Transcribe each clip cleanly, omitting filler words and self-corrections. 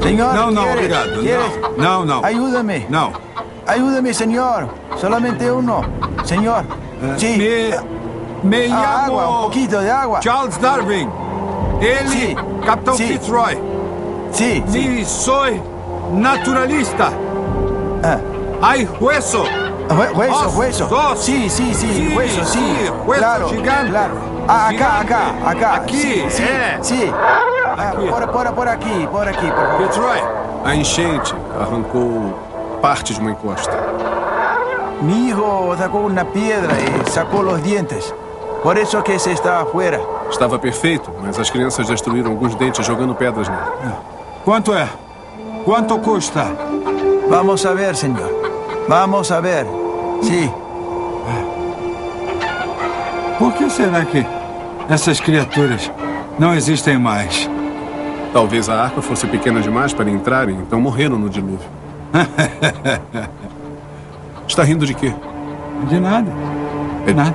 Señor, No, ¿quieres? obrigado. ¿Quieres? No. Ayúdame. No. Ayúdame, señor. Solamente uno. Señor. Sí. Me llamo... Agua, un poquito de agua. Charles Darwin. Ele, Sí. Capitão Sí. Fitzroy. Sí, sí. Me soy naturalista. Hay hueso. Hueso. Ossos. Sí, hueso, sí. Hueso Claro, gigante. claro. Gigante. Acá. Aqui, Sí. Aqui. Por aqui, por favor. Fitzroy. A enchente arrancou parte de uma encosta. Mi hijo sacó una piedra y sacó los dientes. Por eso que se está afuera. Estava perfeito, mas as crianças destruíram alguns dentes jogando pedras nele. Quanto é? Quanto custa? Vamos a ver, señor. Vamos a ver. Sí. Por que será que essas criaturas não existem mais? Talvez a arca fosse pequena demais para entrarem, então morreram no dilúvio. Está rindo de quê? De nada. Nada.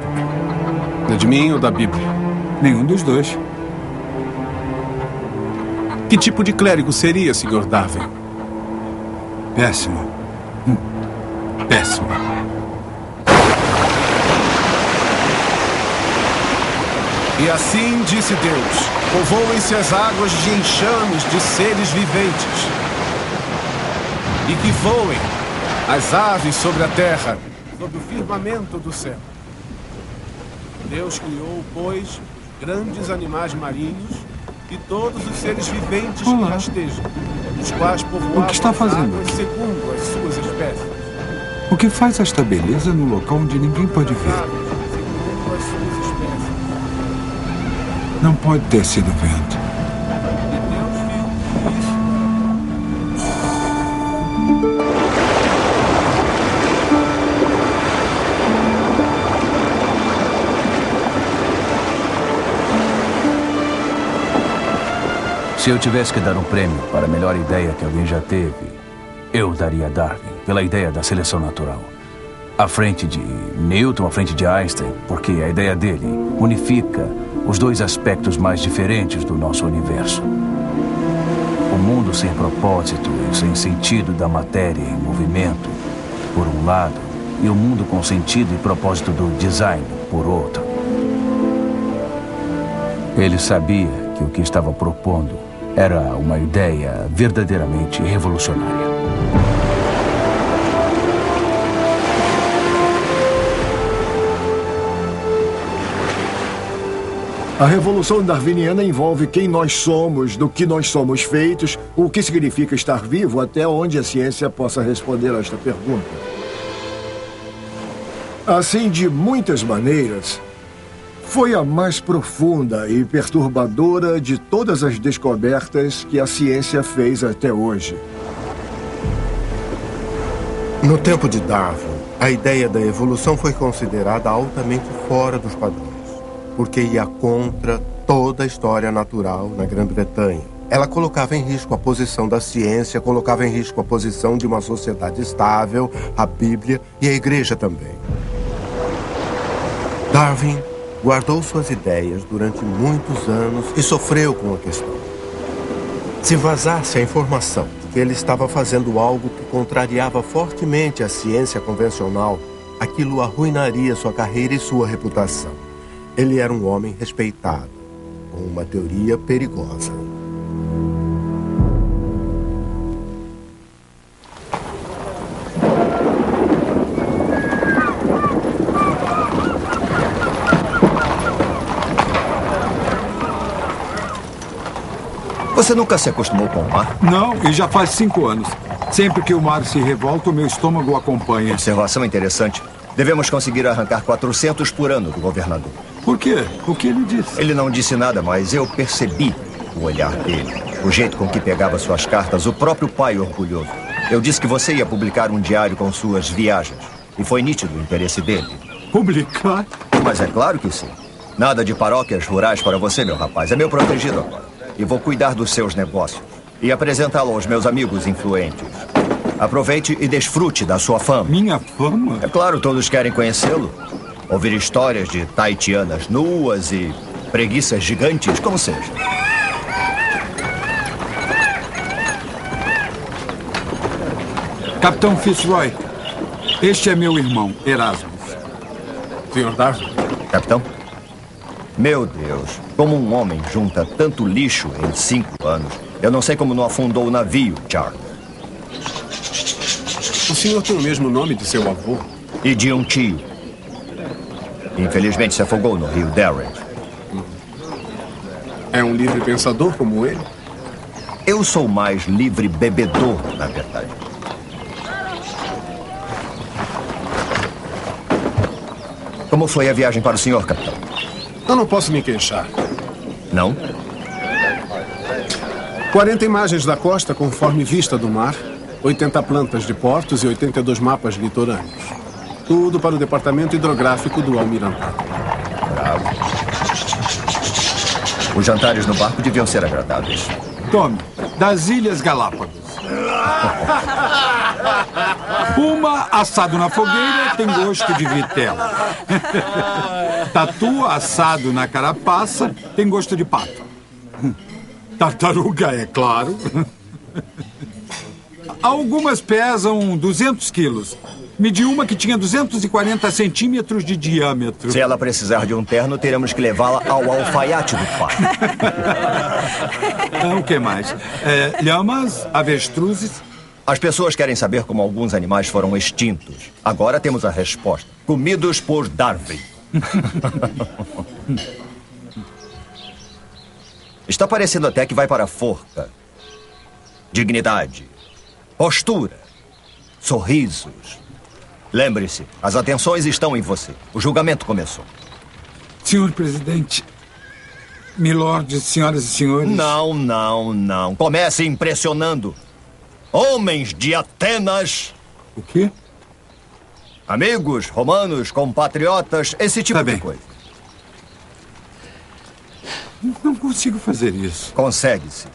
É de mim ou da Bíblia? Nenhum dos dois. Que tipo de clérigo seria, Sr. Darwin? Péssimo. Péssimo. E assim disse Deus: povoem-se as águas de enxames de seres viventes, e que voem as aves sobre a terra, sob o firmamento do céu. Deus criou, pois, os grandes animais marinhos e todos os seres viventes que rastejam, os quais povoavam O que está fazendo as águas segundo as suas espécies. O que faz esta beleza no local onde ninguém pode ver? Segundo as suas espécies. Não pode ter sido vento. E Deus viu isso. Se eu tivesse que dar um prêmio para a melhor ideia que alguém já teve, eu daria a Darwin, pela ideia da seleção natural. À frente de Newton, à frente de Einstein, porque a ideia dele unifica os dois aspectos mais diferentes do nosso universo. O mundo sem propósito e sem sentido da matéria em movimento, por um lado, e o mundo com sentido e propósito do design, por outro. Ele sabia que o que estava propondo era uma ideia verdadeiramente revolucionária. A revolução darwiniana envolve quem nós somos, do que nós somos feitos, o que significa estar vivo, até onde a ciência possa responder a esta pergunta. Assim, de muitas maneiras, foi a mais profunda e perturbadora de todas as descobertas que a ciência fez até hoje. No tempo de Darwin, a ideia da evolução foi considerada altamente fora dos padrões, porque ia contra toda a história natural na Grã-Bretanha. Ela colocava em risco a posição da ciência, colocava em risco a posição de uma sociedade estável, a Bíblia e a Igreja também. Darwin guardou suas ideias durante muitos anos e sofreu com a questão. Se vazasse a informação de que ele estava fazendo algo que contrariava fortemente a ciência convencional, aquilo arruinaria sua carreira e sua reputação. Ele era um homem respeitado, com uma teoria perigosa. Você nunca se acostumou com o mar? Não, e já faz 5 anos. Sempre que o mar se revolta, o meu estômago acompanha. Observação interessante. Devemos conseguir arrancar 400 por ano do governador. Por quê? O que ele disse? Ele não disse nada, mas eu percebi o olhar dele. O jeito com que pegava suas cartas, o próprio pai orgulhoso. Eu disse que você ia publicar um diário com suas viagens. E foi nítido o interesse dele. Publicar? Mas é claro que sim. Nada de paróquias rurais para você, meu rapaz. É meu protegido agora. E vou cuidar dos seus negócios. E apresentá-lo aos meus amigos influentes. Aproveite e desfrute da sua fama. Minha fama? É claro, todos querem conhecê-lo. Ouvir histórias de taitianas nuas e preguiças gigantes, como seja. Capitão Fitzroy, este é meu irmão, Erasmus. Sr. Darwin. Capitão? Meu Deus, como um homem junta tanto lixo em 5 anos. Eu não sei como não afundou o navio, Charles. O senhor tem o mesmo nome de seu avô? E de um tio. Infelizmente se afogou no rio Darren. É um livre pensador como ele? Eu sou mais livre bebedor, na verdade. Como foi a viagem para o senhor, capitão? Eu não posso me queixar. Não? 40 imagens da costa conforme vista do mar, 80 plantas de portos e 82 mapas litorâneos. Tudo para o departamento hidrográfico do Almirantado. Bravo. Os jantares no barco deviam ser agradáveis. Tome, das Ilhas Galápagos. Puma assado na fogueira tem gosto de vitela. Tatu assado na carapaça tem gosto de pato. Tartaruga, é claro. Algumas pesam 200 quilos. Medi uma que tinha 240 centímetros de diâmetro. Se ela precisar de um terno, teremos que levá-la ao alfaiate do parque. O que mais? Lhamas, avestruzes. As pessoas querem saber como alguns animais foram extintos. Agora temos a resposta. Comidos por Darwin. Está parecendo até que vai para a forca. Dignidade. Postura. Sorrisos. Lembre-se, as atenções estão em você. O julgamento começou. Senhor presidente, milordes, senhoras e senhores... Não. Comece impressionando. Homens de Atenas. O quê? Amigos, romanos, compatriotas, esse tipo de coisa. Não consigo fazer isso. Consegue-se.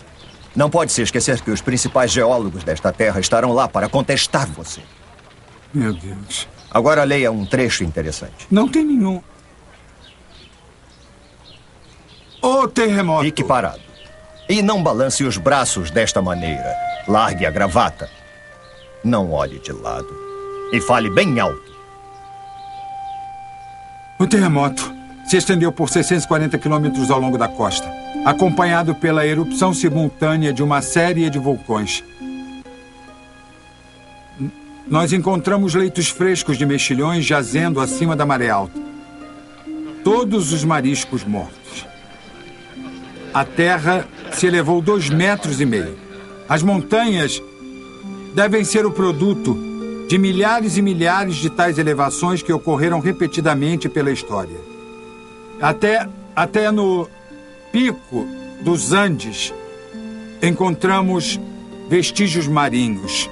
Não pode se esquecer que os principais geólogos desta terra estarão lá para contestar você. Meu Deus. Agora leia um trecho interessante. Não tem nenhum. O terremoto. Fique parado. E não balance os braços desta maneira. Largue a gravata. Não olhe de lado. E fale bem alto. O terremoto se estendeu por 640 quilômetros ao longo da costa, acompanhado pela erupção simultânea de uma série de vulcões. Nós encontramos leitos frescos de mexilhões jazendo acima da maré alta. Todos os mariscos mortos. A terra se elevou 2,5 metros. As montanhas devem ser o produto de milhares e milhares de tais elevações que ocorreram repetidamente pela história. Até no pico dos Andes encontramos vestígios marinhos.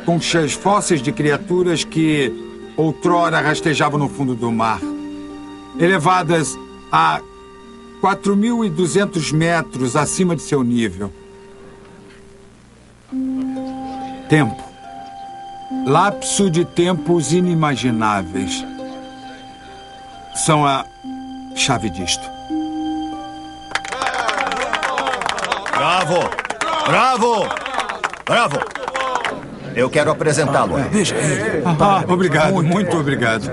Conchas fósseis de criaturas que outrora rastejavam no fundo do mar, elevadas a 4.200 metros acima de seu nível. Tempo. Lapso de tempos inimagináveis. São a chave disto. Bravo! Bravo! Bravo! Eu quero apresentá-lo. Veja ele. Obrigado, muito obrigado.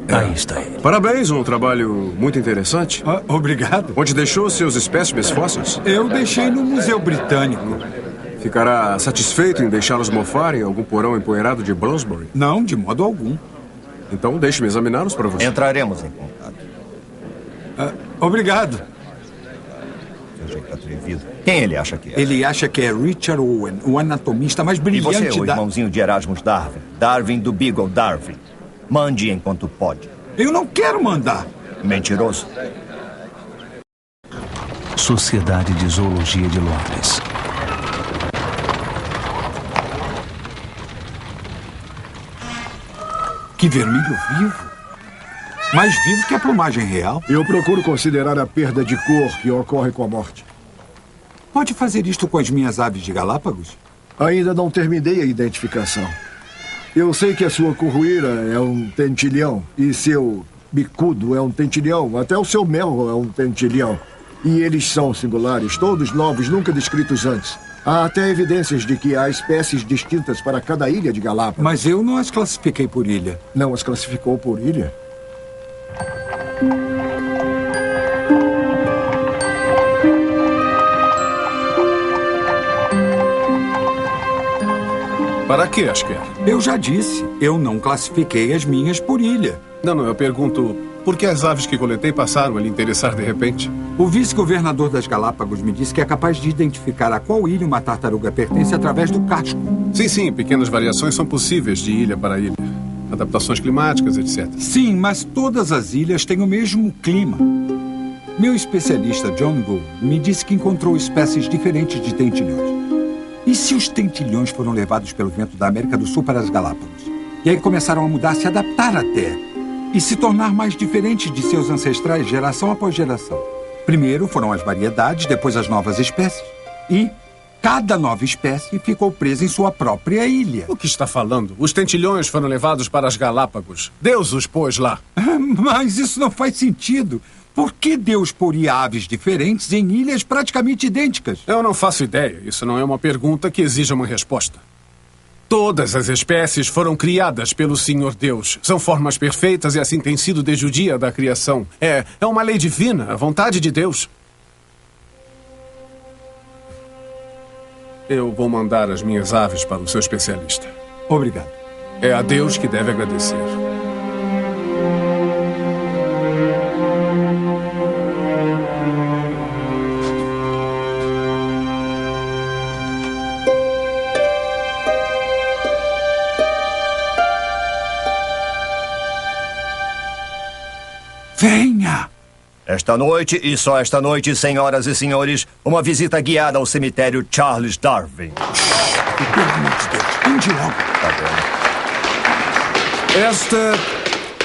Aí está ele. Parabéns, um trabalho muito interessante. Obrigado. Onde deixou seus espécimes fósseis? Eu deixei no Museu Britânico. Ficará satisfeito em deixá-los mofar em algum porão empoeirado de Bloomsbury? Não, de modo algum. Então deixe-me examiná-los para você. Entraremos em contato. Obrigado. Seu jeito atrevido. Quem ele acha que é? Ele acha que é Richard Owen, o anatomista mais E brilhante você, o irmãozinho de Erasmus Darwin. Darwin do Beagle Darwin. Mande enquanto pode. Eu não quero mandar. Mentiroso. Sociedade de Zoologia de Londres. Que vermelho vivo. Mais vivo que a plumagem real. Eu procuro considerar a perda de cor que ocorre com a morte. Pode fazer isto com as minhas aves de Galápagos? Ainda não terminei a identificação. Eu sei que a sua curruíra é um tentilhão e seu bicudo é um tentilhão. Até o seu mel é um tentilhão. E eles são singulares, todos novos, nunca descritos antes. Há até evidências de que há espécies distintas para cada ilha de Galápagos. Mas eu não as classifiquei por ilha. Não as classificou por ilha? Para que as quer? Eu já disse, eu não classifiquei as minhas por ilha. Não, eu pergunto, por que as aves que coletei passaram a lhe interessar de repente? O vice-governador das Galápagos me disse que é capaz de identificar a qual ilha uma tartaruga pertence através do casco. Sim, pequenas variações são possíveis de ilha para ilha. Adaptações climáticas, etc. Sim, mas todas as ilhas têm o mesmo clima. Meu especialista, John Gould, me disse que encontrou espécies diferentes de tentilhões. E se os tentilhões foram levados pelo vento da América do Sul para as Galápagos? E aí começaram a mudar, se adaptar até, e se tornar mais diferentes de seus ancestrais geração após geração. Primeiro foram as variedades, depois as novas espécies. E cada nova espécie ficou presa em sua própria ilha. O que está falando? Os tentilhões foram levados para as Galápagos. Deus os pôs lá. Mas isso não faz sentido. Por que Deus poria aves diferentes em ilhas praticamente idênticas? Eu não faço ideia. Isso não é uma pergunta que exija uma resposta. Todas as espécies foram criadas pelo Senhor Deus. São formas perfeitas e assim tem sido desde o dia da criação. É uma lei divina, a vontade de Deus. Eu vou mandar as minhas aves para o seu especialista. Obrigado. É a Deus que deve agradecer. Venha! Esta noite, e só esta noite, senhoras e senhores, uma visita guiada ao cemitério Charles Darwin. Pelo amor de Deus, ande logo. Esta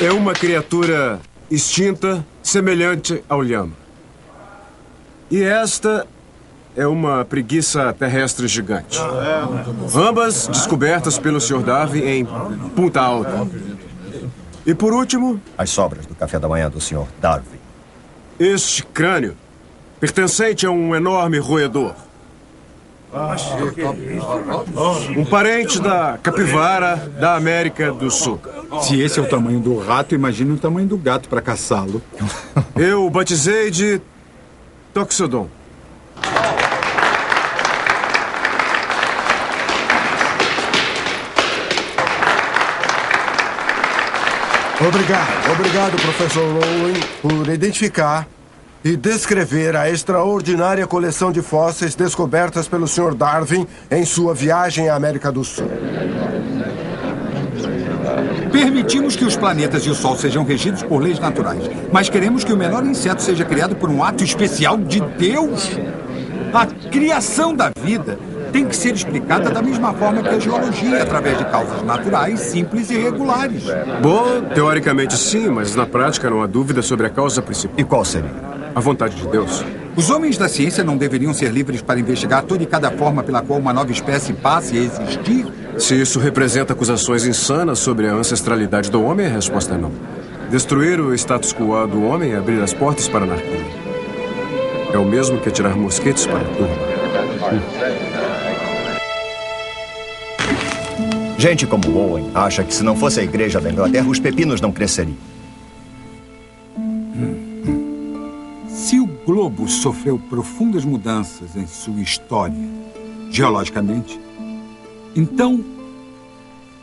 é uma criatura extinta, semelhante ao lhama. E esta é uma preguiça terrestre gigante. Ambas descobertas pelo Sr. Darwin em Punta Alta. E por último, as sobras do café da manhã do Sr. Darwin. Este crânio, pertencente a um enorme roedor. Um parente da capivara da América do Sul. Se esse é o tamanho do rato, imagine o tamanho do gato para caçá-lo. Eu o batizei de Toxodon. Obrigado, professor Lowen, por identificar e descrever a extraordinária coleção de fósseis descobertas pelo Sr. Darwin em sua viagem à América do Sul. Permitimos que os planetas e o Sol sejam regidos por leis naturais, mas queremos que o menor inseto seja criado por um ato especial de Deus. A criação da vida tem que ser explicada da mesma forma que a geologia, através de causas naturais, simples e regulares. Bom, teoricamente sim, mas na prática não há dúvida sobre a causa principal. E qual seria? A vontade de Deus. Os homens da ciência não deveriam ser livres para investigar toda e cada forma pela qual uma nova espécie passe a existir? Se isso representa acusações insanas sobre a ancestralidade do homem, a resposta é não. Destruir o status quo do homem é abrir as portas para a anarquia. É o mesmo que atirar mosquetes para a turma. Gente como Owen acha que se não fosse a igreja da Inglaterra, os pepinos não cresceriam. Se o globo sofreu profundas mudanças em sua história, geologicamente, então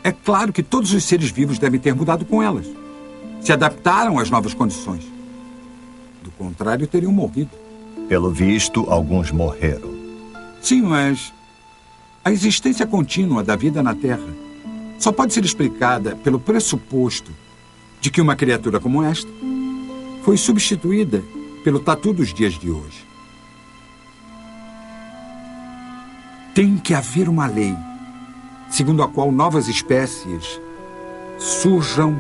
é claro que todos os seres vivos devem ter mudado com elas. Se adaptaram às novas condições. Do contrário, teriam morrido. Pelo visto, alguns morreram. Sim, mas a existência contínua da vida na Terra só pode ser explicada pelo pressuposto de que uma criatura como esta foi substituída pelo tatu dos dias de hoje. Tem que haver uma lei segundo a qual novas espécies surjam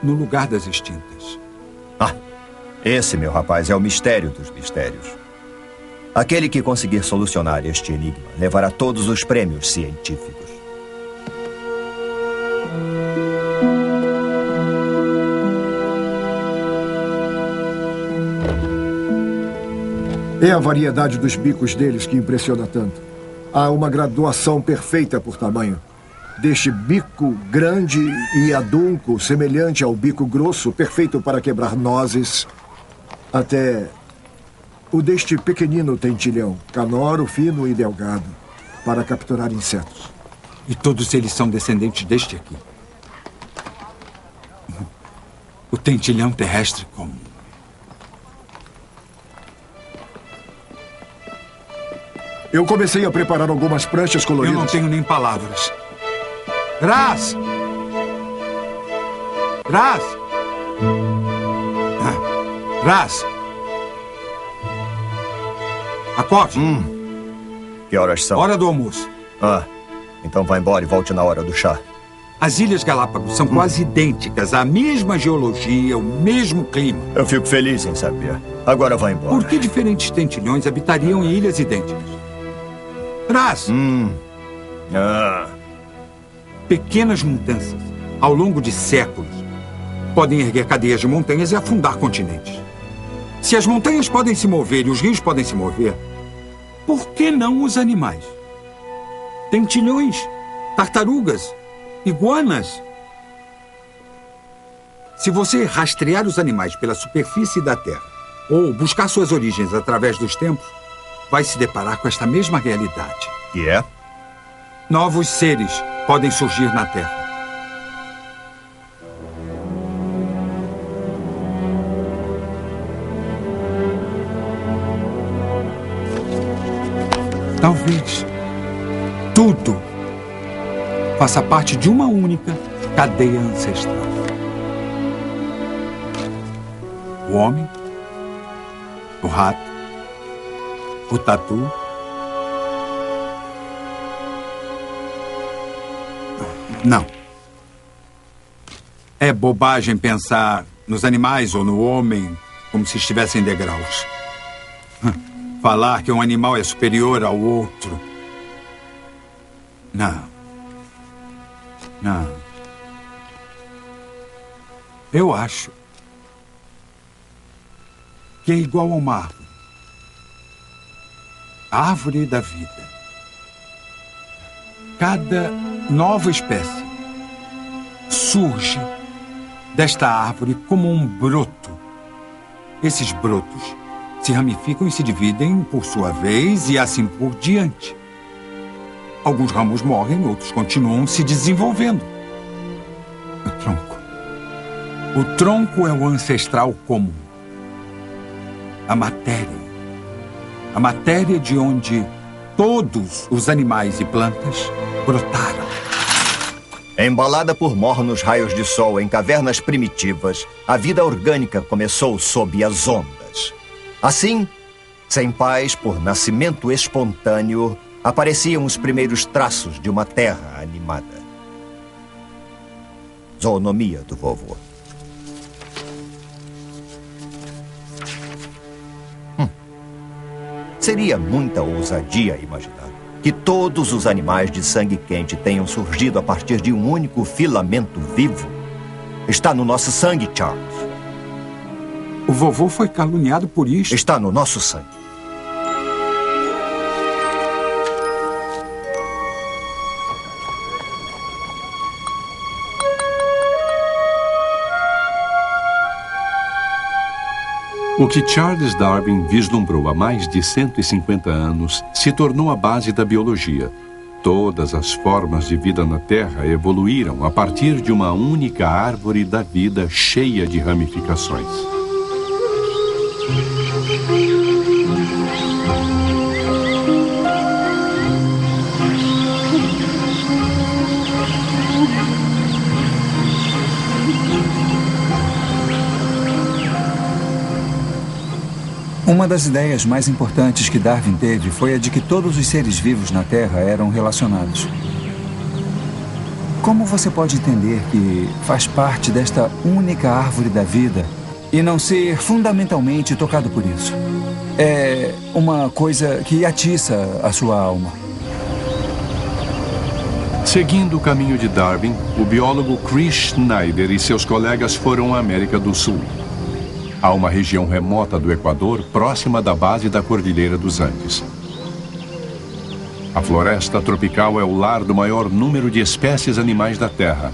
no lugar das extintas. Esse, meu rapaz, é o mistério dos mistérios. Aquele que conseguir solucionar este enigma levará todos os prêmios científicos. É a variedade dos bicos deles que impressiona tanto. Há uma graduação perfeita por tamanho. Deste bico grande e adunco, semelhante ao bico grosso, perfeito para quebrar nozes, até o deste pequenino tentilhão, canoro, fino e delgado, para capturar insetos. E todos eles são descendentes deste aqui. O tentilhão terrestre comum. Eu comecei a preparar algumas pranchas coloridas. Eu não tenho nem palavras. Raz! Raz! Raz! Acorde. Que horas são? Hora do almoço. Então vá embora e volte na hora do chá. As Ilhas Galápagos são quase idênticas, a mesma geologia, o mesmo clima. Eu fico feliz em saber. Agora vá embora. Por que diferentes tentilhões habitariam em ilhas idênticas? Raz! Pequenas mudanças, ao longo de séculos, podem erguer cadeias de montanhas e afundar continentes. Se as montanhas podem se mover e os rios podem se mover, por que não os animais? Tentilhões, tartarugas, iguanas. Se você rastrear os animais pela superfície da Terra ou buscar suas origens através dos tempos, vai se deparar com esta mesma realidade. Que é? Novos seres podem surgir na Terra. Talvez tudo faça parte de uma única cadeia ancestral. O homem, o rato, o tatu, não. É bobagem pensar nos animais ou no homem como se estivessem em degraus. Falar que um animal é superior ao outro. Não. Não. Eu acho que é igual a uma árvore. A árvore da vida. Cada nova espécie surge desta árvore como um broto. Esses brotos se ramificam e se dividem por sua vez e assim por diante. Alguns ramos morrem, outros continuam se desenvolvendo. O tronco. O tronco é o ancestral comum. A matéria. A matéria de onde todos os animais e plantas brotaram. Embalada por mornos raios de sol em cavernas primitivas, a vida orgânica começou sob as ondas. Assim, sem pais por nascimento espontâneo, apareciam os primeiros traços de uma terra animada. Zoonomia do vovô. Seria muita ousadia imaginar que todos os animais de sangue quente tenham surgido a partir de um único filamento vivo. Está no nosso sangue, Charles. O vovô foi caluniado por isso. Está no nosso sangue. O que Charles Darwin vislumbrou há mais de 150 anos se tornou a base da biologia. Todas as formas de vida na Terra evoluíram a partir de uma única árvore da vida cheia de ramificações. Uma das ideias mais importantes que Darwin teve foi a de que todos os seres vivos na Terra eram relacionados. Como você pode entender que faz parte desta única árvore da vida e não ser fundamentalmente tocado por isso? É uma coisa que atiça a sua alma. Seguindo o caminho de Darwin, o biólogo Chris Schneider e seus colegas foram à América do Sul. a uma região remota do Equador, próxima da base da Cordilheira dos Andes. A floresta tropical é o lar do maior número de espécies animais da Terra.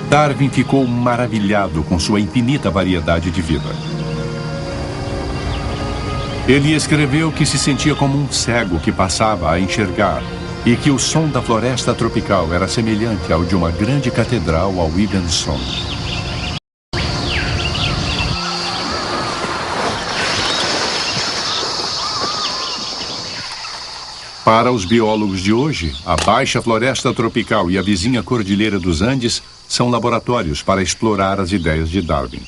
Darwin ficou maravilhado com sua infinita variedade de vida. Ele escreveu que se sentia como um cego que passava a enxergar e que o som da floresta tropical era semelhante ao de uma grande catedral ao Williamson. Para os biólogos de hoje, a Baixa Floresta Tropical e a vizinha Cordilheira dos Andes são laboratórios para explorar as ideias de Darwin.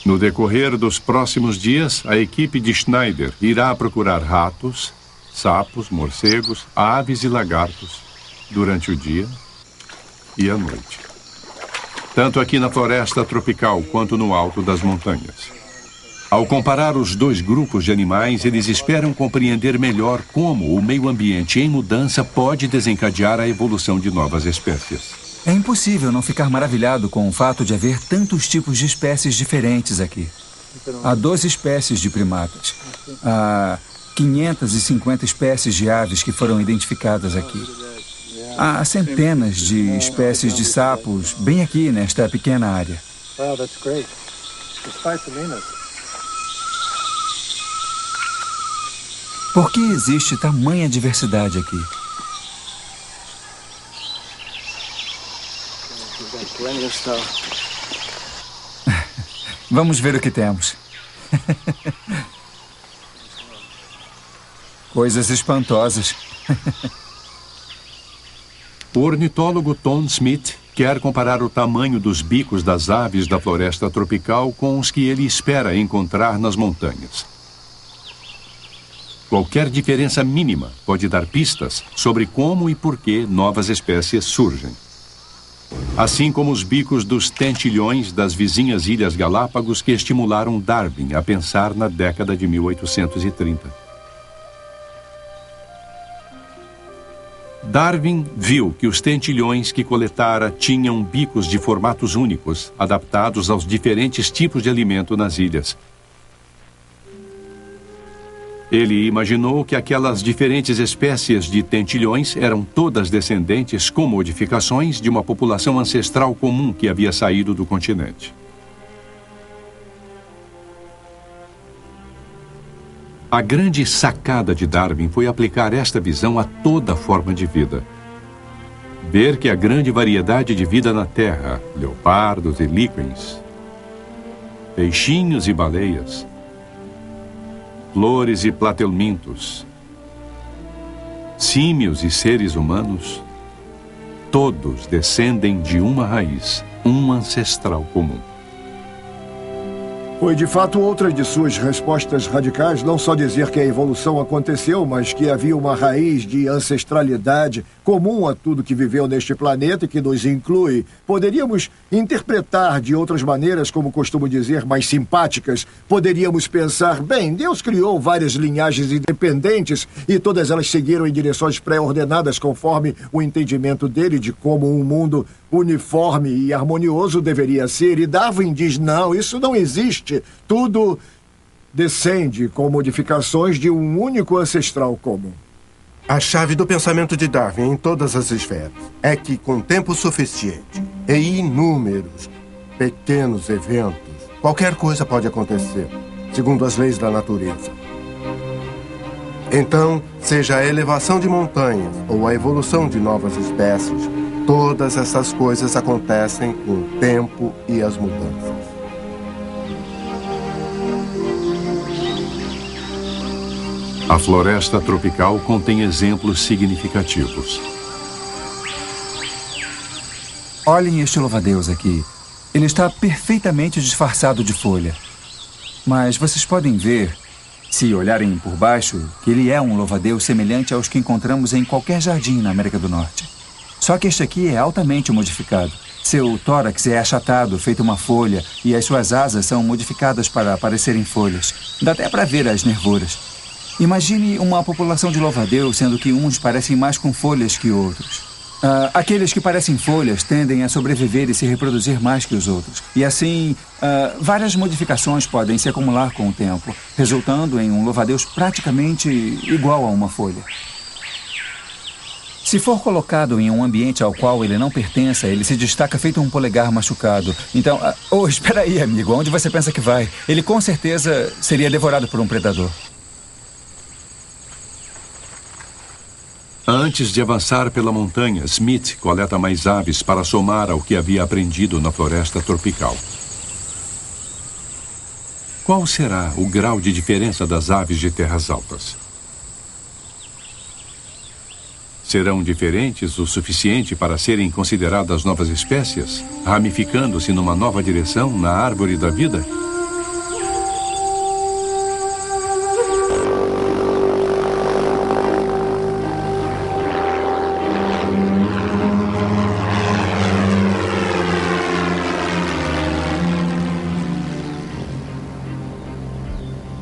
No decorrer dos próximos dias, a equipe de Schneider irá procurar ratos, sapos, morcegos, aves e lagartos durante o dia e a noite. Tanto aqui na floresta tropical quanto no alto das montanhas. Ao comparar os dois grupos de animais, eles esperam compreender melhor como o meio ambiente em mudança pode desencadear a evolução de novas espécies. É impossível não ficar maravilhado com o fato de haver tantos tipos de espécies diferentes aqui. Há 12 espécies de primatas. Há 550 espécies de aves que foram identificadas aqui. Há centenas de espécies de sapos bem aqui nesta pequena área. Por que existe tamanha diversidade aqui? Vamos ver o que temos. Coisas espantosas. O ornitólogo Tom Smith quer comparar o tamanho dos bicos das aves da floresta tropical com os que ele espera encontrar nas montanhas. Qualquer diferença mínima pode dar pistas sobre como e por que novas espécies surgem. Assim como os bicos dos tentilhões das vizinhas Ilhas Galápagos que estimularam Darwin a pensar na década de 1830. Darwin viu que os tentilhões que coletara tinham bicos de formatos únicos, adaptados aos diferentes tipos de alimento nas ilhas. Ele imaginou que aquelas diferentes espécies de tentilhões eram todas descendentes com modificações de uma população ancestral comum que havia saído do continente. A grande sacada de Darwin foi aplicar esta visão a toda forma de vida. Ver que a grande variedade de vida na Terra, leopardos e líquens, peixinhos e baleias, flores e platelmintos, símios e seres humanos, todos descendem de uma raiz, um ancestral comum. Foi de fato outra de suas respostas radicais, não só dizer que a evolução aconteceu, mas que havia uma raiz de ancestralidade comum a tudo que viveu neste planeta e que nos inclui. Poderíamos interpretar de outras maneiras, como costumo dizer, mais simpáticas. Poderíamos pensar, bem, Deus criou várias linhagens independentes e todas elas seguiram em direções pré-ordenadas conforme o entendimento dele de como um mundo uniforme e harmonioso deveria ser. E Darwin diz, não, isso não existe. Tudo descende com modificações de um único ancestral comum. A chave do pensamento de Darwin em todas as esferas é que, com tempo suficiente e inúmeros pequenos eventos, qualquer coisa pode acontecer, segundo as leis da natureza. Então, seja a elevação de montanhas ou a evolução de novas espécies, todas essas coisas acontecem com o tempo e as mudanças. A floresta tropical contém exemplos significativos. Olhem este louva-a-Deus aqui. Ele está perfeitamente disfarçado de folha. Mas vocês podem ver, se olharem por baixo, que ele é um louva-a-Deus semelhante aos que encontramos em qualquer jardim na América do Norte. Só que este aqui é altamente modificado. Seu tórax é achatado, feito uma folha, e as suas asas são modificadas para parecerem folhas. Dá até para ver as nervuras. Imagine uma população de louva-a-Deus, sendo que uns parecem mais com folhas que outros. Aqueles que parecem folhas tendem a sobreviver e se reproduzir mais que os outros. E assim, várias modificações podem se acumular com o tempo, resultando em um louva-a-Deus praticamente igual a uma folha. Se for colocado em um ambiente ao qual ele não pertença, ele se destaca feito um polegar machucado. Então, espera aí, amigo, onde você pensa que vai? Ele com certeza seria devorado por um predador. Antes de avançar pela montanha, Smith coleta mais aves para somar ao que havia aprendido na floresta tropical. Qual será o grau de diferença das aves de terras altas? Serão diferentes o suficiente para serem consideradas novas espécies, ramificando-se numa nova direção na árvore da vida?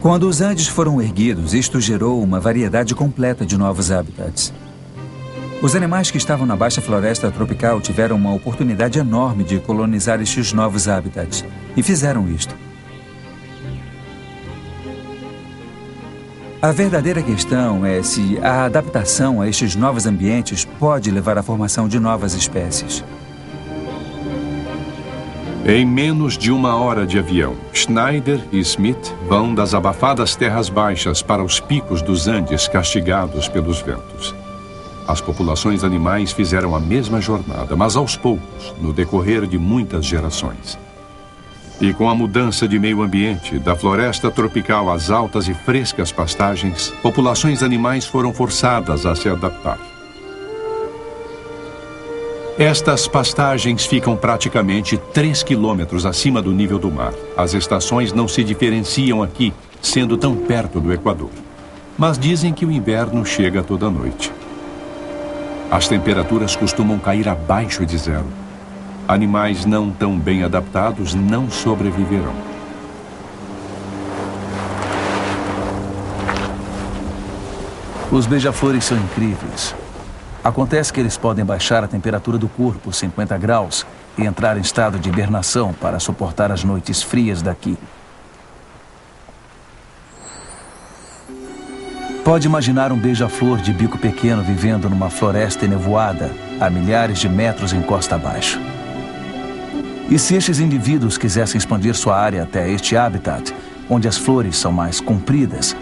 Quando os Andes foram erguidos, isto gerou uma variedade completa de novos habitats. Os animais que estavam na baixa floresta tropical tiveram uma oportunidade enorme de colonizar estes novos habitats, e fizeram isto. A verdadeira questão é se a adaptação a estes novos ambientes pode levar à formação de novas espécies. Em menos de 1 hora de avião, Schneider e Smith vão das abafadas terras baixas para os picos dos Andes castigados pelos ventos. As populações animais fizeram a mesma jornada, mas aos poucos, no decorrer de muitas gerações. E com a mudança de meio ambiente, da floresta tropical às altas e frescas pastagens, populações animais foram forçadas a se adaptar. Estas pastagens ficam praticamente 3 quilômetros acima do nível do mar. As estações não se diferenciam aqui, sendo tão perto do Equador. Mas dizem que o inverno chega toda noite. As temperaturas costumam cair abaixo de zero. Animais não tão bem adaptados não sobreviverão. Os beija-flores são incríveis. Acontece que eles podem baixar a temperatura do corpo 50 graus e entrar em estado de hibernação para suportar as noites frias daqui. Pode imaginar um beija-flor de bico pequeno vivendo numa floresta enevoada a milhares de metros em costa abaixo. E se estes indivíduos quisessem expandir sua área até este habitat, onde as flores são mais compridas,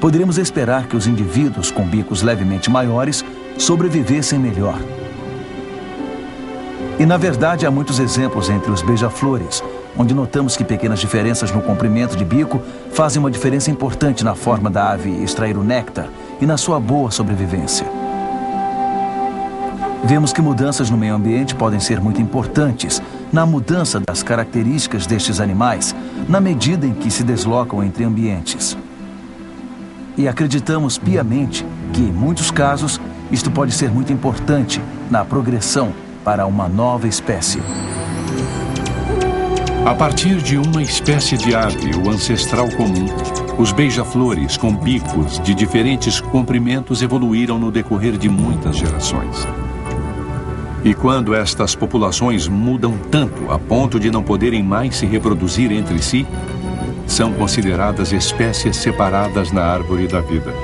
poderíamos esperar que os indivíduos com bicos levemente maiores sobrevivessem melhor. E na verdade há muitos exemplos entre os beija-flores, onde notamos que pequenas diferenças no comprimento de bico fazem uma diferença importante na forma da ave extrair o néctar e na sua boa sobrevivência. Vemos que mudanças no meio ambiente podem ser muito importantes na mudança das características destes animais, na medida em que se deslocam entre ambientes. E acreditamos piamente que, em muitos casos, isto pode ser muito importante na progressão para uma nova espécie. A partir de uma espécie de ave, o ancestral comum, os beija-flores com bicos de diferentes comprimentos evoluíram no decorrer de muitas gerações. E quando estas populações mudam tanto a ponto de não poderem mais se reproduzir entre si, são consideradas espécies separadas na árvore da vida.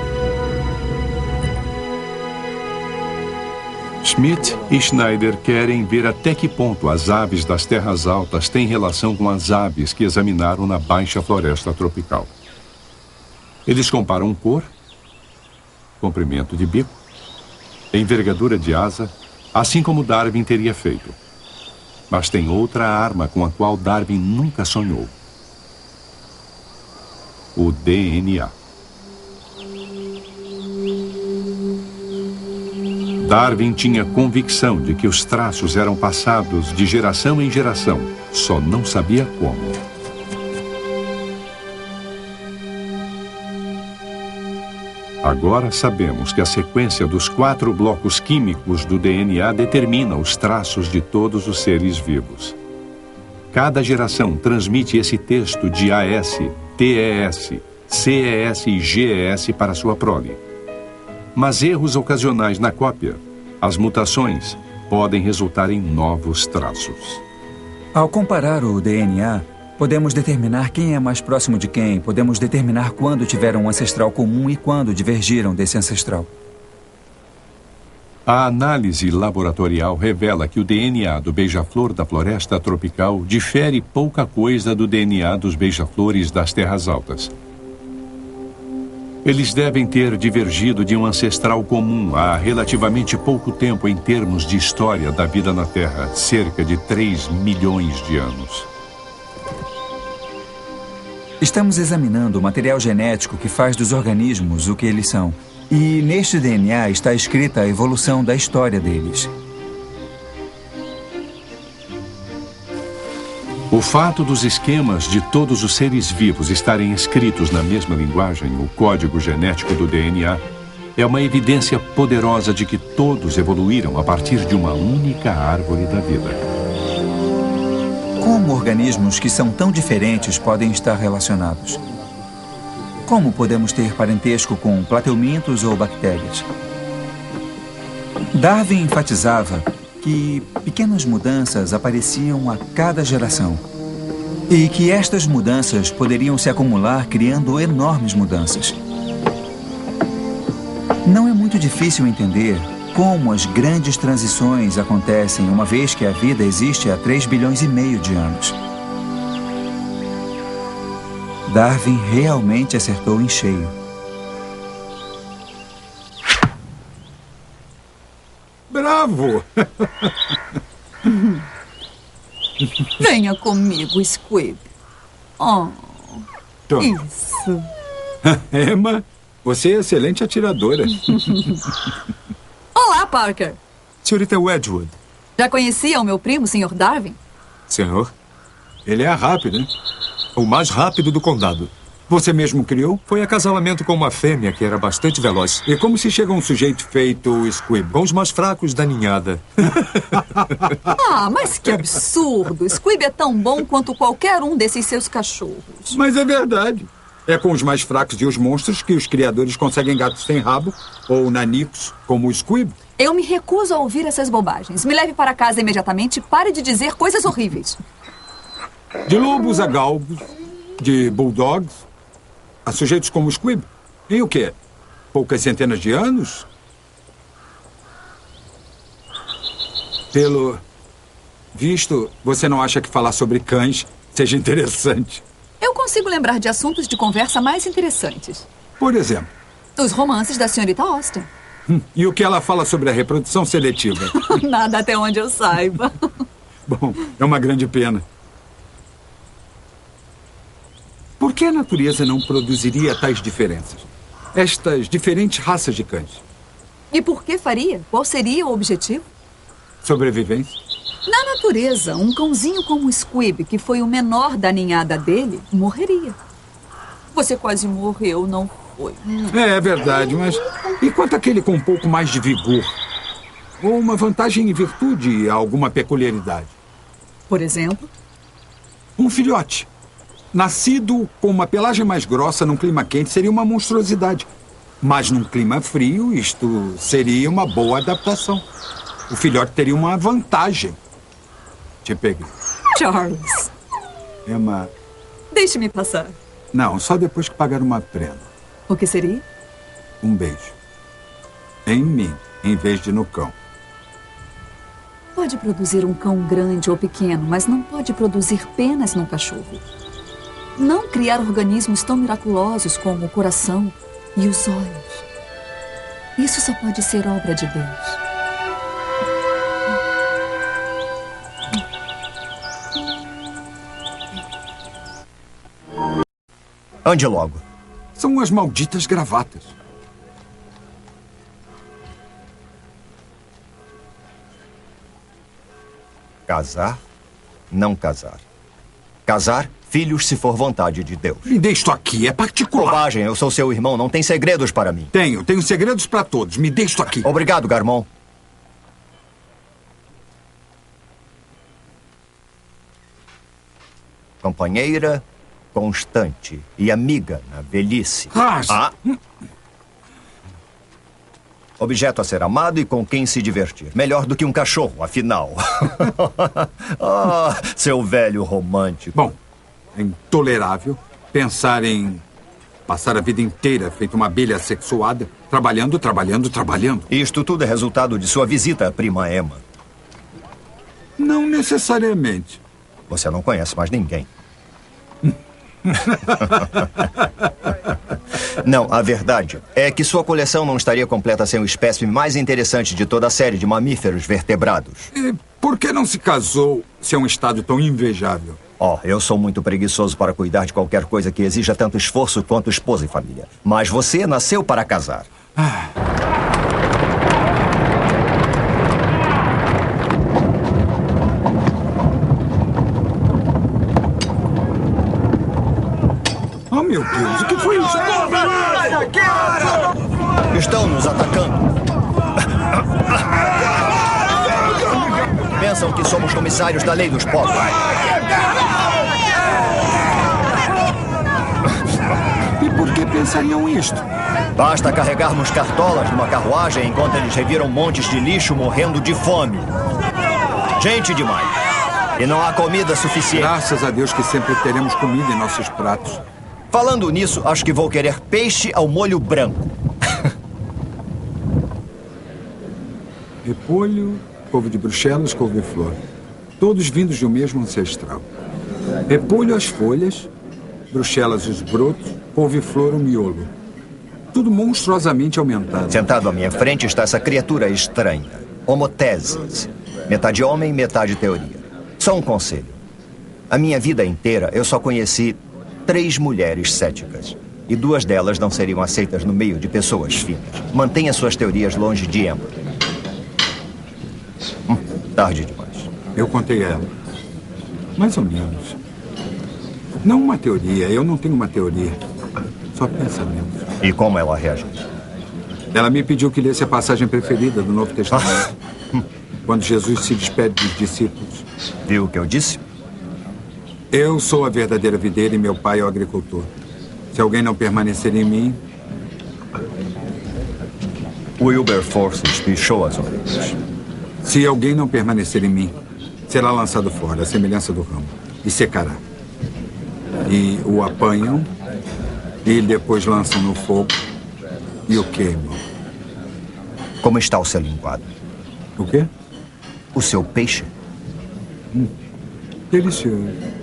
Smith e Schneider querem ver até que ponto as aves das terras altas têm relação com as aves que examinaram na baixa floresta tropical. Eles comparam cor, comprimento de bico, envergadura de asa, assim como Darwin teria feito. Mas tem outra arma com a qual Darwin nunca sonhou: o DNA. Darwin tinha convicção de que os traços eram passados de geração em geração, só não sabia como. Agora sabemos que a sequência dos 4 blocos químicos do DNA determina os traços de todos os seres vivos. Cada geração transmite esse texto de AS, TES, CES e GES para sua prole. Mas erros ocasionais na cópia, as mutações, podem resultar em novos traços. Ao comparar o DNA, podemos determinar quem é mais próximo de quem, podemos determinar quando tiveram um ancestral comum e quando divergiram desse ancestral. A análise laboratorial revela que o DNA do beija-flor da floresta tropical difere pouca coisa do DNA dos beija-flores das terras altas. Eles devem ter divergido de um ancestral comum há relativamente pouco tempo em termos de história da vida na Terra, cerca de 3 milhões de anos. Estamos examinando o material genético que faz dos organismos o que eles são. E neste DNA está escrita a evolução da história deles. O fato dos esquemas de todos os seres vivos estarem escritos na mesma linguagem, o código genético do DNA, é uma evidência poderosa de que todos evoluíram a partir de uma única árvore da vida. Como organismos que são tão diferentes podem estar relacionados? Como podemos ter parentesco com plateumintos ou bactérias? Darwin enfatizava que pequenas mudanças apareciam a cada geração e que estas mudanças poderiam se acumular criando enormes mudanças. Não é muito difícil entender como as grandes transições acontecem uma vez que a vida existe há 3,5 bilhões de anos. Darwin realmente acertou em cheio. Bravo! Venha comigo, Squib. Oh, Toma. isso. Emma, você é excelente atiradora. Olá, Parker. Senhorita Wedgwood. Já conhecia o meu primo, Sr. Darwin? Senhor? Ele é rápido, hein? O mais rápido do condado. Você mesmo criou? Foi acasalamento com uma fêmea que era bastante veloz. E como se chega a um sujeito feito Squib? Com os mais fracos da ninhada. Ah, mas que absurdo. Squib é tão bom quanto qualquer um desses seus cachorros. Mas é verdade. É com os mais fracos e os monstros que os criadores conseguem gatos sem rabo ou nanicos como o Squib. Eu me recuso a ouvir essas bobagens. Me leve para casa imediatamente e pare de dizer coisas horríveis. De lobos a galgos, de bulldogs a sujeitos como o Squib. Em o quê? Poucas centenas de anos? Pelo visto, você não acha que falar sobre cães seja interessante? Eu consigo lembrar de assuntos de conversa mais interessantes. Por exemplo? Os romances da senhorita Austen. E o que ela fala sobre a reprodução seletiva? Nada até onde eu saiba. Bom, é uma grande pena. Por que a natureza não produziria tais diferenças? Estas diferentes raças de cães? E por que faria? Qual seria o objetivo? Sobrevivência? Na natureza, um cãozinho como o Squib, que foi o menor da ninhada dele, morreria. Você quase morreu, não foi? É verdade, mas e quanto aquele com um pouco mais de vigor? Ou uma vantagem em virtude a alguma peculiaridade? Por exemplo? Um filhote. Nascido com uma pelagem mais grossa num clima quente seria uma monstruosidade. Mas num clima frio, isto seria uma boa adaptação. O filhote teria uma vantagem. Te peguei. Charles. Emma... Deixe-me passar. Não, só depois que pagar uma prenda. O que seria? Um beijo. Em mim, em vez de no cão. Pode produzir um cão grande ou pequeno, mas não pode produzir penas num cachorro. Não criar organismos tão miraculosos como o coração e os olhos. Isso só pode ser obra de Deus. Ande logo. São as malditas gravatas. Casar, não casar. Casar, filhos se for vontade de Deus. Me dê isto aqui, é particular. Bobagem, eu sou seu irmão, não tem segredos para mim. Tenho segredos para todos. Me dê isto aqui. Obrigado, Garmon. Companheira constante e amiga na velhice. Objeto a ser amado e com quem se divertir. Melhor do que um cachorro, afinal. Seu velho romântico. Bom, é intolerável pensar em passar a vida inteira feito uma abelha assexuada, trabalhando. Isto tudo é resultado de sua visita à prima Emma. Não necessariamente. Você não conhece mais ninguém. Não, a verdade é que sua coleção não estaria completa sem o espécime mais interessante de toda a série de mamíferos vertebrados. E por que não se casou se é um estado tão invejável? Eu sou muito preguiçoso para cuidar de qualquer coisa que exija tanto esforço quanto esposa e família. Mas você nasceu para casar. Oh, meu Deus, o que foi isso? Estão nos atacando. Pensam que somos comissários da lei dos povos. E por que pensariam isto? Basta carregarmos cartolas numa carruagem enquanto eles reviram montes de lixo morrendo de fome. Gente demais. E não há comida suficiente. Graças a Deus que sempre teremos comida em nossos pratos. Falando nisso, acho que vou querer peixe ao molho branco. Repolho, couve de Bruxelas, couve-flor. Todos vindos de um mesmo ancestral. Repolho as folhas, Bruxelas os brotos, couve-flor o miolo. Tudo monstruosamente aumentado. Sentado à minha frente está essa criatura estranha. Homoteses. Metade homem, metade teoria. Só um conselho. A minha vida inteira eu só conheci 3 mulheres céticas. E 2 delas não seriam aceitas no meio de pessoas finas. Mantenha suas teorias longe de Emma. Tarde demais. Eu contei a ela. Mais ou menos. Não uma teoria. Eu não tenho uma teoria. Só pensamentos. E como ela reagiu? Ela me pediu que lesse a passagem preferida do Novo Testamento. Quando Jesus se despede dos discípulos. Viu o que eu disse? Eu sou a verdadeira videira e meu pai é o agricultor. Se alguém não permanecer em mim... Wilberforce espichou as orelhas. Se alguém não permanecer em mim, será lançado fora, à semelhança do ramo, e secará. E o apanham, e depois lançam no fogo, e o queimam. Como está o seu linguado? O quê? O seu peixe? Delicioso.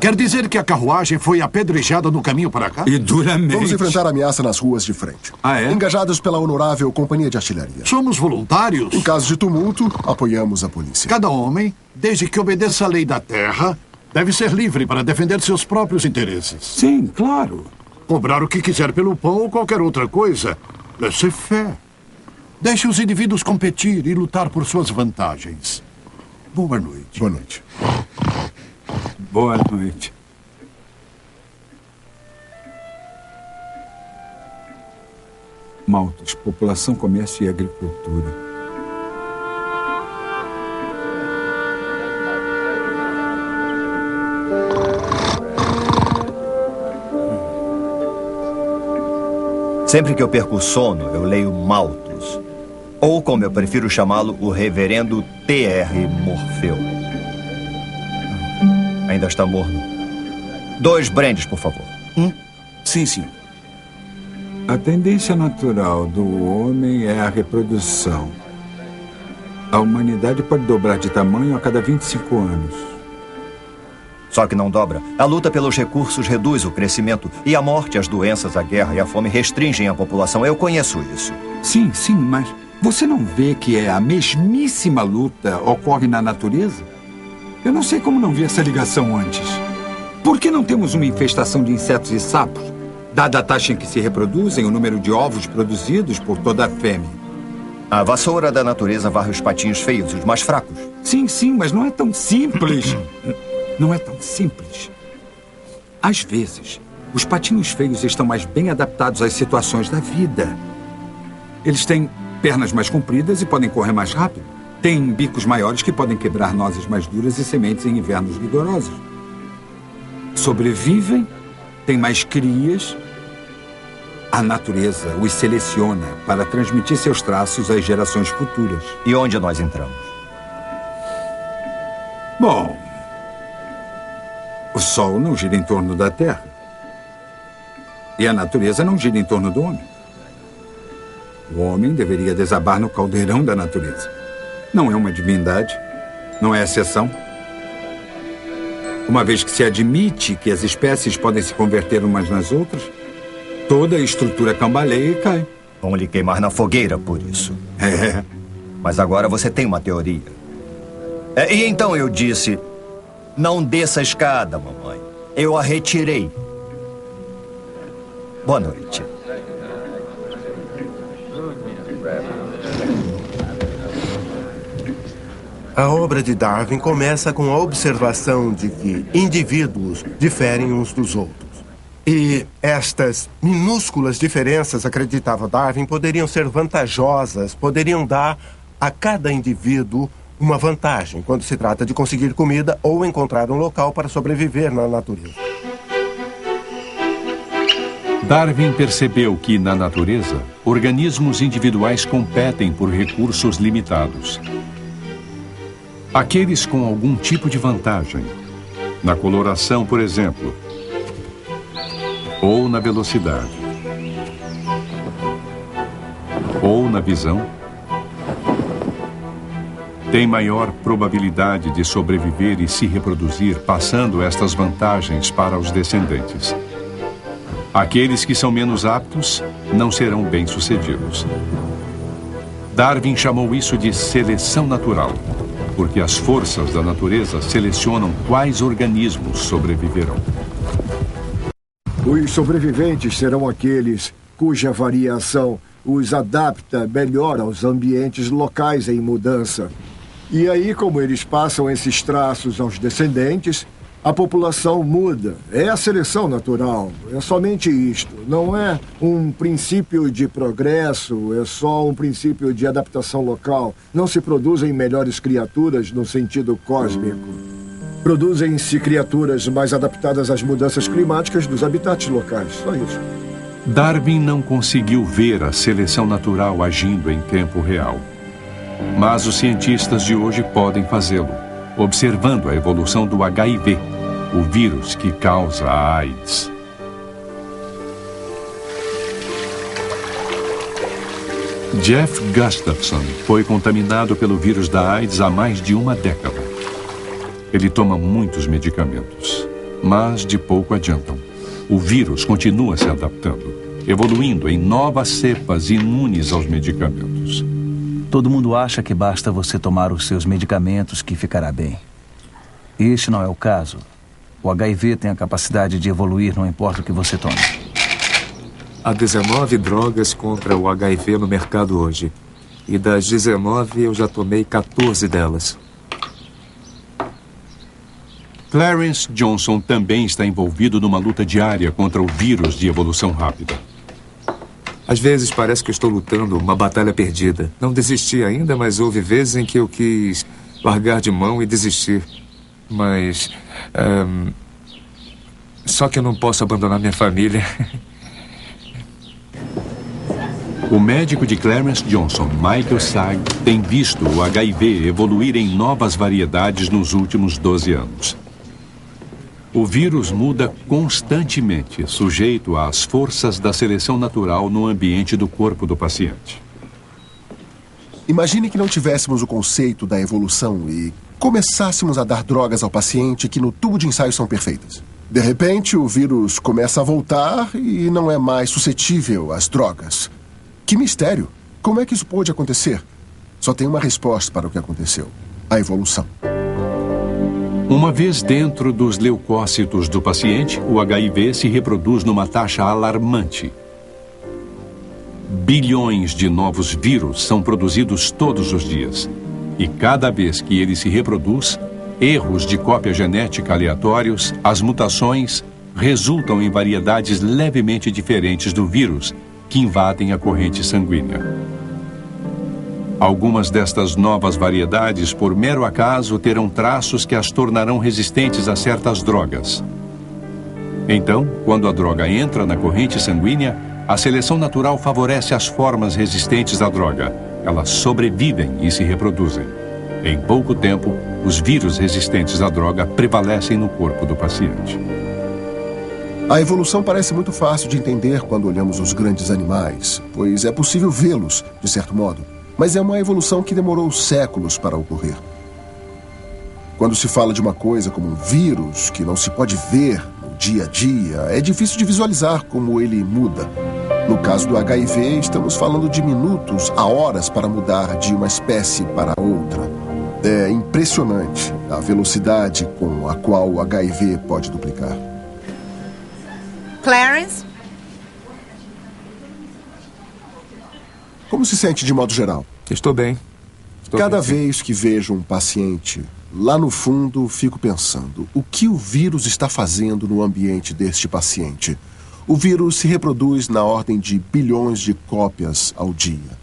Quer dizer que a carruagem foi apedrejada no caminho para cá? E duramente. Vamos enfrentar a ameaça nas ruas de frente. Engajados pela honorável Companhia de Artilharia. Somos voluntários? Em caso de tumulto, apoiamos a polícia. Cada homem, desde que obedeça à lei da terra, deve ser livre para defender seus próprios interesses. Sim, claro. Cobrar o que quiser pelo pão ou qualquer outra coisa. Laissez-faire. Deixe os indivíduos competir e lutar por suas vantagens. Boa noite. Boa noite. Boa noite. Maltas, população, comércio e agricultura. Sempre que eu perco o sono, eu leio Malthus. Ou, como eu prefiro chamá-lo, o reverendo T.R. Morfeu. Ainda está morno. 2 brandes, por favor. Sim, sim. A tendência natural do homem é a reprodução. A humanidade pode dobrar de tamanho a cada 25 anos. Só que não dobra. A luta pelos recursos reduz o crescimento. E a morte, as doenças, a guerra e a fome restringem a população. Eu conheço isso. Sim, sim, mas você não vê que a mesmíssima luta ocorre na natureza? Eu não sei como não vi essa ligação antes. Por que não temos uma infestação de insetos e sapos? Dada a taxa em que se reproduzem, o número de ovos produzidos por toda a fêmea. A vassoura da natureza varre os patinhos feios e os mais fracos. Sim, mas não é tão simples. Não é tão simples. Às vezes, os patinhos feios estão mais bem adaptados às situações da vida. Eles têm pernas mais compridas e podem correr mais rápido. Têm bicos maiores que podem quebrar nozes mais duras e sementes em invernos rigorosos. Sobrevivem, têm mais crias. A natureza os seleciona para transmitir seus traços às gerações futuras. E onde nós entramos? Bom, o Sol não gira em torno da Terra. E a natureza não gira em torno do homem. O homem deveria desabar no caldeirão da natureza. Não é uma divindade, não é exceção. Uma vez que se admite que as espécies podem se converter umas nas outras, toda a estrutura cambaleia e cai. Vão lhe queimar na fogueira por isso. É. Mas agora você tem uma teoria. E então eu disse, não desça a escada, mamãe. Eu a retirei. Boa noite. A obra de Darwin começa com a observação de que indivíduos diferem uns dos outros. E estas minúsculas diferenças, acreditava Darwin, poderiam ser vantajosas, poderiam dar a cada indivíduo uma vantagem quando se trata de conseguir comida ou encontrar um local para sobreviver na natureza. Darwin percebeu que, na natureza, organismos individuais competem por recursos limitados. Aqueles com algum tipo de vantagem, na coloração, por exemplo, ou na velocidade, ou na visão, têm maior probabilidade de sobreviver e se reproduzir, passando estas vantagens para os descendentes. Aqueles que são menos aptos não serão bem-sucedidos. Darwin chamou isso de seleção natural, porque as forças da natureza selecionam quais organismos sobreviverão. Os sobreviventes serão aqueles cuja variação os adapta melhor aos ambientes locais em mudança. E aí, como eles passam esses traços aos descendentes, a população muda. É a seleção natural. É somente isto. Não é um princípio de progresso, é só um princípio de adaptação local. Não se produzem melhores criaturas no sentido cósmico. Produzem-se criaturas mais adaptadas às mudanças climáticas dos habitats locais. Só isso. Darwin não conseguiu ver a seleção natural agindo em tempo real. Mas os cientistas de hoje podem fazê-lo, observando a evolução do HIV, o vírus que causa a AIDS. Jeff Gustafson foi contaminado pelo vírus da AIDS há mais de uma década. Ele toma muitos medicamentos, mas de pouco adiantam. O vírus continua se adaptando, evoluindo em novas cepas imunes aos medicamentos. Todo mundo acha que basta você tomar os seus medicamentos que ficará bem. Este não é o caso. O HIV tem a capacidade de evoluir, não importa o que você tome. Há 19 drogas contra o HIV no mercado hoje. E das 19, eu já tomei 14 delas. Clarence Johnson também está envolvido numa luta diária contra o vírus de evolução rápida. Às vezes parece que estou lutando uma batalha perdida. Não desisti ainda, mas houve vezes em que eu quis largar de mão e desistir. Mas... só que eu não posso abandonar minha família. O médico de Clarence Johnson, Michael Sag, tem visto o HIV evoluir em novas variedades nos últimos 12 anos. O vírus muda constantemente, sujeito às forças da seleção natural no ambiente do corpo do paciente. Imagine que não tivéssemos o conceito da evolução e começássemos a dar drogas ao paciente que no tubo de ensaio são perfeitas. De repente, o vírus começa a voltar e não é mais suscetível às drogas. Que mistério! Como é que isso pôde acontecer? Só tem uma resposta para o que aconteceu: a evolução. Uma vez dentro dos leucócitos do paciente, o HIV se reproduz numa taxa alarmante. Bilhões de novos vírus são produzidos todos os dias. E cada vez que ele se reproduz, erros de cópia genética aleatórios, as mutações, resultam em variedades levemente diferentes do vírus que invadem a corrente sanguínea. Algumas destas novas variedades, por mero acaso, terão traços que as tornarão resistentes a certas drogas. Então, quando a droga entra na corrente sanguínea, a seleção natural favorece as formas resistentes à droga. Elas sobrevivem e se reproduzem. Em pouco tempo, os vírus resistentes à droga prevalecem no corpo do paciente. A evolução parece muito fácil de entender quando olhamos os grandes animais, pois é possível vê-los, de certo modo. Mas é uma evolução que demorou séculos para ocorrer. Quando se fala de uma coisa como um vírus, que não se pode ver no dia a dia, é difícil de visualizar como ele muda. No caso do HIV, estamos falando de minutos a horas para mudar de uma espécie para outra. É impressionante a velocidade com a qual o HIV pode duplicar. Clarence? Como se sente de modo geral? Estou bem. Cada vez que vejo um paciente, lá no fundo fico pensando, o que o vírus está fazendo no ambiente deste paciente? O vírus se reproduz na ordem de bilhões de cópias ao dia.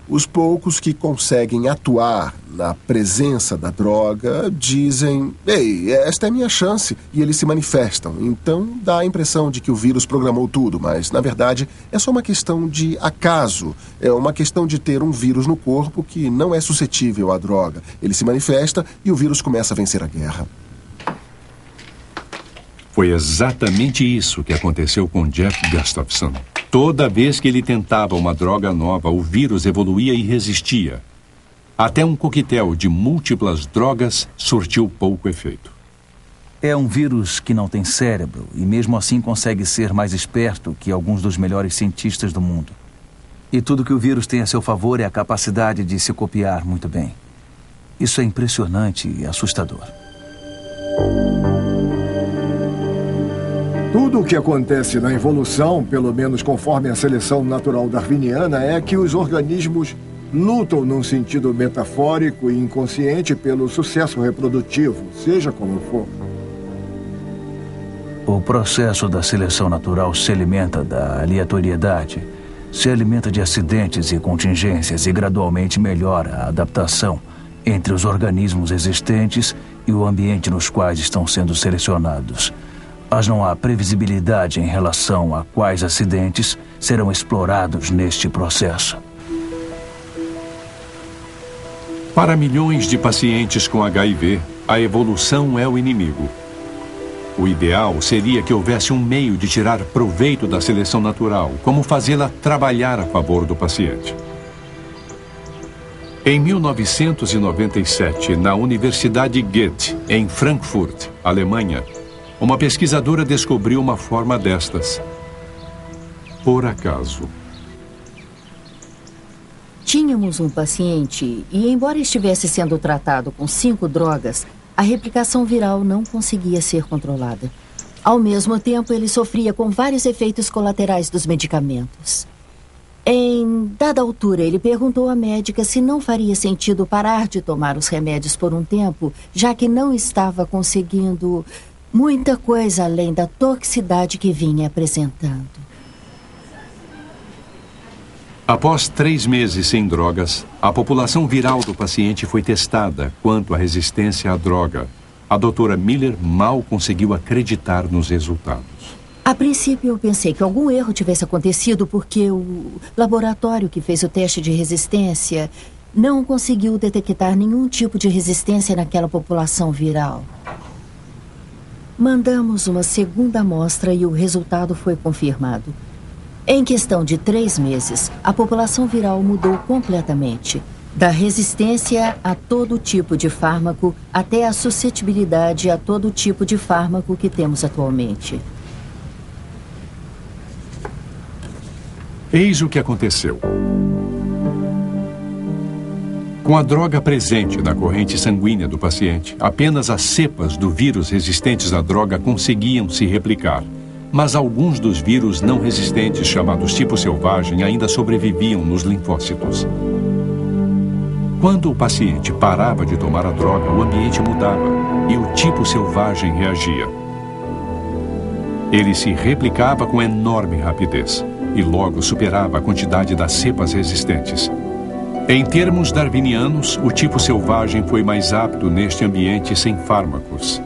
Os poucos que conseguem atuar na presença da droga dizem: ei, esta é minha chance, e eles se manifestam. Então dá a impressão de que o vírus programou tudo, mas na verdade é só uma questão de acaso. É uma questão de ter um vírus no corpo que não é suscetível à droga. Ele se manifesta e o vírus começa a vencer a guerra. Foi exatamente isso que aconteceu com Jeff Gustafson. Toda vez que ele tentava uma droga nova, o vírus evoluía e resistia. Até um coquetel de múltiplas drogas surtiu pouco efeito. É um vírus que não tem cérebro e mesmo assim consegue ser mais esperto que alguns dos melhores cientistas do mundo. E tudo que o vírus tem a seu favor é a capacidade de se copiar muito bem. Isso é impressionante e assustador. Tudo o que acontece na evolução, pelo menos conforme a seleção natural darwiniana, é que os organismos lutam num sentido metafórico e inconsciente pelo sucesso reprodutivo, seja como for. O processo da seleção natural se alimenta da aleatoriedade, se alimenta de acidentes e contingências e gradualmente melhora a adaptação entre os organismos existentes e o ambiente nos quais estão sendo selecionados. Mas não há previsibilidade em relação a quais acidentes serão explorados neste processo. Para milhões de pacientes com HIV, a evolução é o inimigo. O ideal seria que houvesse um meio de tirar proveito da seleção natural, como fazê-la trabalhar a favor do paciente. Em 1997, na Universidade Goethe, em Frankfurt, Alemanha, uma pesquisadora descobriu uma forma destas. Por acaso. Tínhamos um paciente e, embora estivesse sendo tratado com 5 drogas, a replicação viral não conseguia ser controlada. Ao mesmo tempo, ele sofria com vários efeitos colaterais dos medicamentos. Em dada altura, ele perguntou à médica se não faria sentido parar de tomar os remédios por um tempo, já que não estava conseguindo muita coisa além da toxicidade que vinha apresentando. Após 3 meses sem drogas, a população viral do paciente foi testada quanto à resistência à droga. A doutora Miller mal conseguiu acreditar nos resultados. A princípio, eu pensei que algum erro tivesse acontecido porque o laboratório que fez o teste de resistência não conseguiu detectar nenhum tipo de resistência naquela população viral. Mandamos uma segunda amostra e o resultado foi confirmado. Em questão de 3 meses, a população viral mudou completamente. Da resistência a todo tipo de fármaco até a suscetibilidade a todo tipo de fármaco que temos atualmente. Eis o que aconteceu. Com a droga presente na corrente sanguínea do paciente, apenas as cepas do vírus resistentes à droga conseguiam se replicar. Mas alguns dos vírus não resistentes, chamados tipo selvagem, ainda sobreviviam nos linfócitos. Quando o paciente parava de tomar a droga, o ambiente mudava e o tipo selvagem reagia. Ele se replicava com enorme rapidez e logo superava a quantidade das cepas resistentes. Em termos darwinianos, o tipo selvagem foi mais apto neste ambiente sem fármacos.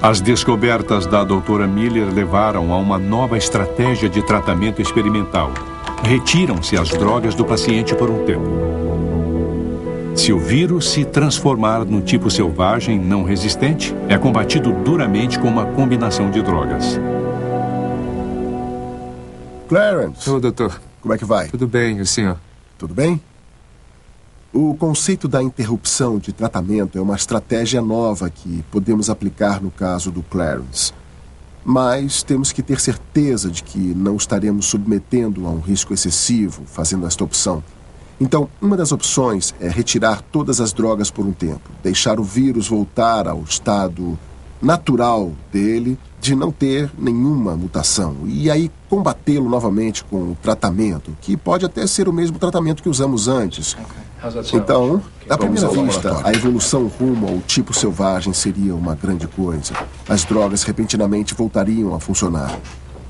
As descobertas da doutora Miller levaram a uma nova estratégia de tratamento experimental. Retiram-se as drogas do paciente por um tempo. Se o vírus se transformar no tipo selvagem não resistente, é combatido duramente com uma combinação de drogas. Clarence. Ô, doutor. Como é que vai? Tudo bem, e o senhor? Tudo bem? O conceito da interrupção de tratamento é uma estratégia nova que podemos aplicar no caso do Clarence. Mas temos que ter certeza de que não estaremos submetendo a um risco excessivo fazendo esta opção. Então, uma das opções é retirar todas as drogas por um tempo, deixar o vírus voltar ao estado natural dele, de não ter nenhuma mutação, e aí combatê-lo novamente com o tratamento, que pode até ser o mesmo tratamento que usamos antes. Então, à primeira vista, a evolução rumo ao tipo selvagem seria uma grande coisa. As drogas repentinamente voltariam a funcionar.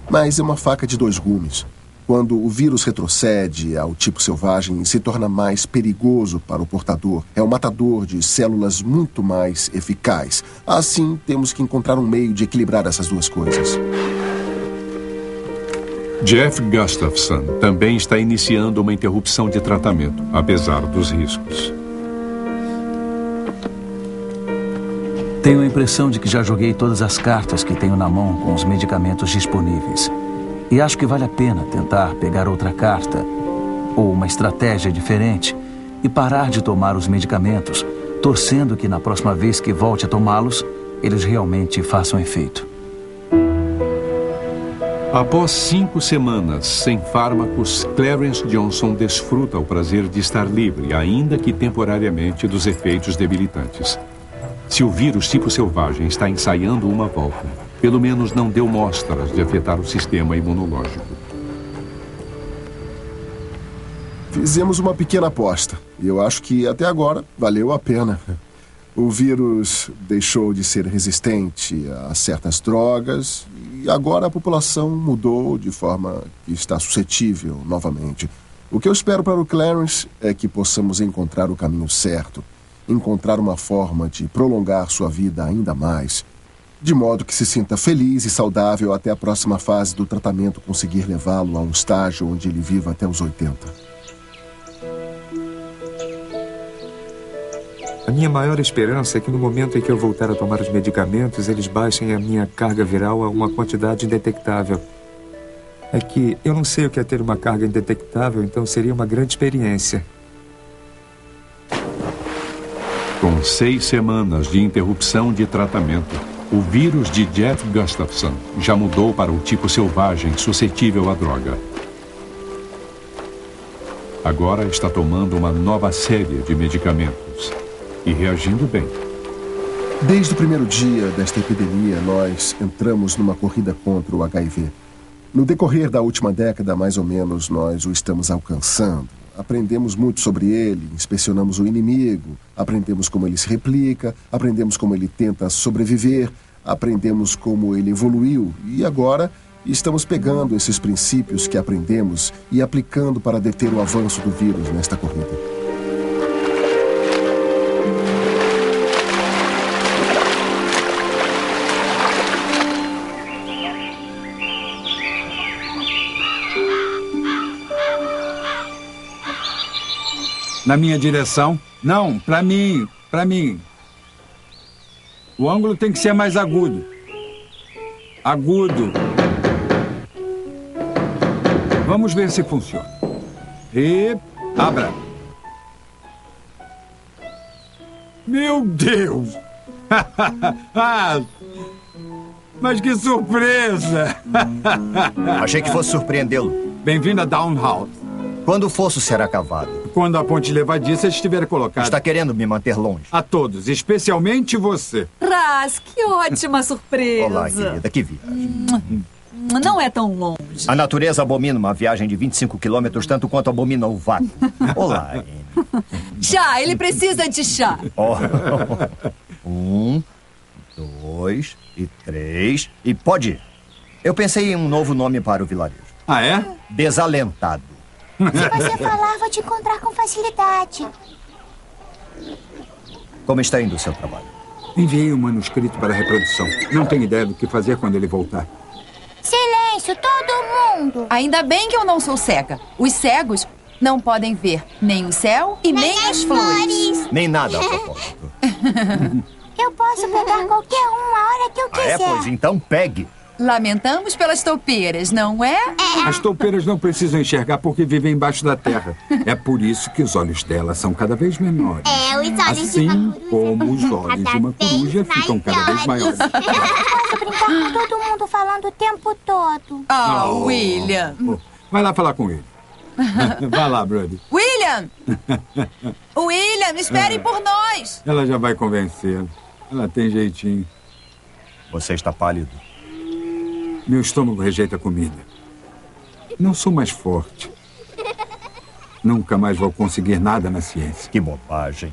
Mas é uma faca de dois gumes. Quando o vírus retrocede ao tipo selvagem e se torna mais perigoso para o portador, é um matador de células muito mais eficaz. Assim, temos que encontrar um meio de equilibrar essas duas coisas. Jeff Gustafson também está iniciando uma interrupção de tratamento, apesar dos riscos. Tenho a impressão de que já joguei todas as cartas que tenho na mão com os medicamentos disponíveis. E acho que vale a pena tentar pegar outra carta, ou uma estratégia diferente, e parar de tomar os medicamentos, torcendo que na próxima vez que volte a tomá-los, eles realmente façam efeito. Após 5 semanas sem fármacos, Clarence Johnson desfruta o prazer de estar livre, ainda que temporariamente, dos efeitos debilitantes. Se o vírus tipo selvagem está ensaiando uma volta, pelo menos não deu mostras de afetar o sistema imunológico. Fizemos uma pequena aposta, e eu acho que até agora valeu a pena. O vírus deixou de ser resistente a certas drogas, e agora a população mudou de forma que está suscetível novamente. O que eu espero para o Clarence é que possamos encontrar o caminho certo, encontrar uma forma de prolongar sua vida ainda mais, de modo que se sinta feliz e saudável até a próxima fase do tratamento conseguir levá-lo a um estágio onde ele viva até os 80. A minha maior esperança é que no momento em que eu voltar a tomar os medicamentos, eles baixem a minha carga viral a uma quantidade indetectável. É que eu não sei o que é ter uma carga indetectável, então seria uma grande experiência. Com 6 semanas de interrupção de tratamento, o vírus de Jeff Gustafson já mudou para o tipo selvagem suscetível à droga. Agora está tomando uma nova série de medicamentos e reagindo bem. Desde o primeiro dia desta epidemia, nós entramos numa corrida contra o HIV. No decorrer da última década, mais ou menos, nós o estamos alcançando. Aprendemos muito sobre ele, inspecionamos o inimigo, aprendemos como ele se replica, aprendemos como ele tenta sobreviver, aprendemos como ele evoluiu e agora estamos pegando esses princípios que aprendemos e aplicando para deter o avanço do vírus nesta corrida. Na minha direção? Não, para mim. O ângulo tem que ser mais agudo. Agudo. Vamos ver se funciona. E abra. Meu Deus! Mas que surpresa! Achei que fosse surpreendê-lo. Bem-vindo a Downhouse. Quando o fosso será cavado? Quando a ponte levadiça estiver colocada. Está querendo me manter longe? A todos, especialmente você. Raz, que ótima surpresa. Olá, querida, que viagem. Não é tão longe. A natureza abomina uma viagem de 25 quilômetros tanto quanto abomina o vácuo. Olá, Anne. Chá, ele precisa de chá. Oh. 1, 2 e 3 e pode ir. Eu pensei em um novo nome para o vilarejo. Ah, é? Desalentado. Se você falar, vou te encontrar com facilidade. Como está indo o seu trabalho? Enviei um manuscrito para a reprodução. Não tenho ideia do que fazer quando ele voltar. Silêncio, todo mundo! Ainda bem que eu não sou cega. Os cegos não podem ver nem o céu e nem as flores. Nem nada a propósito. Eu posso pegar qualquer um a hora que eu quiser. Pois então pegue. Lamentamos pelas toupeiras, não é? As toupeiras não precisam enxergar porque vivem embaixo da terra. É por isso que os olhos delas são cada vez menores. Os olhos assim de uma como os olhos de uma coruja ficam cada vez maiores. Eu não posso brincar com todo mundo falando o tempo todo. William. Vai lá falar com ele. Vai lá, Brody. William! William, espere por nós! Ela já vai convencê-lo. Ela tem jeitinho. Você está pálido. Meu estômago rejeita comida. Não sou mais forte. Nunca mais vou conseguir nada na ciência. Que bobagem.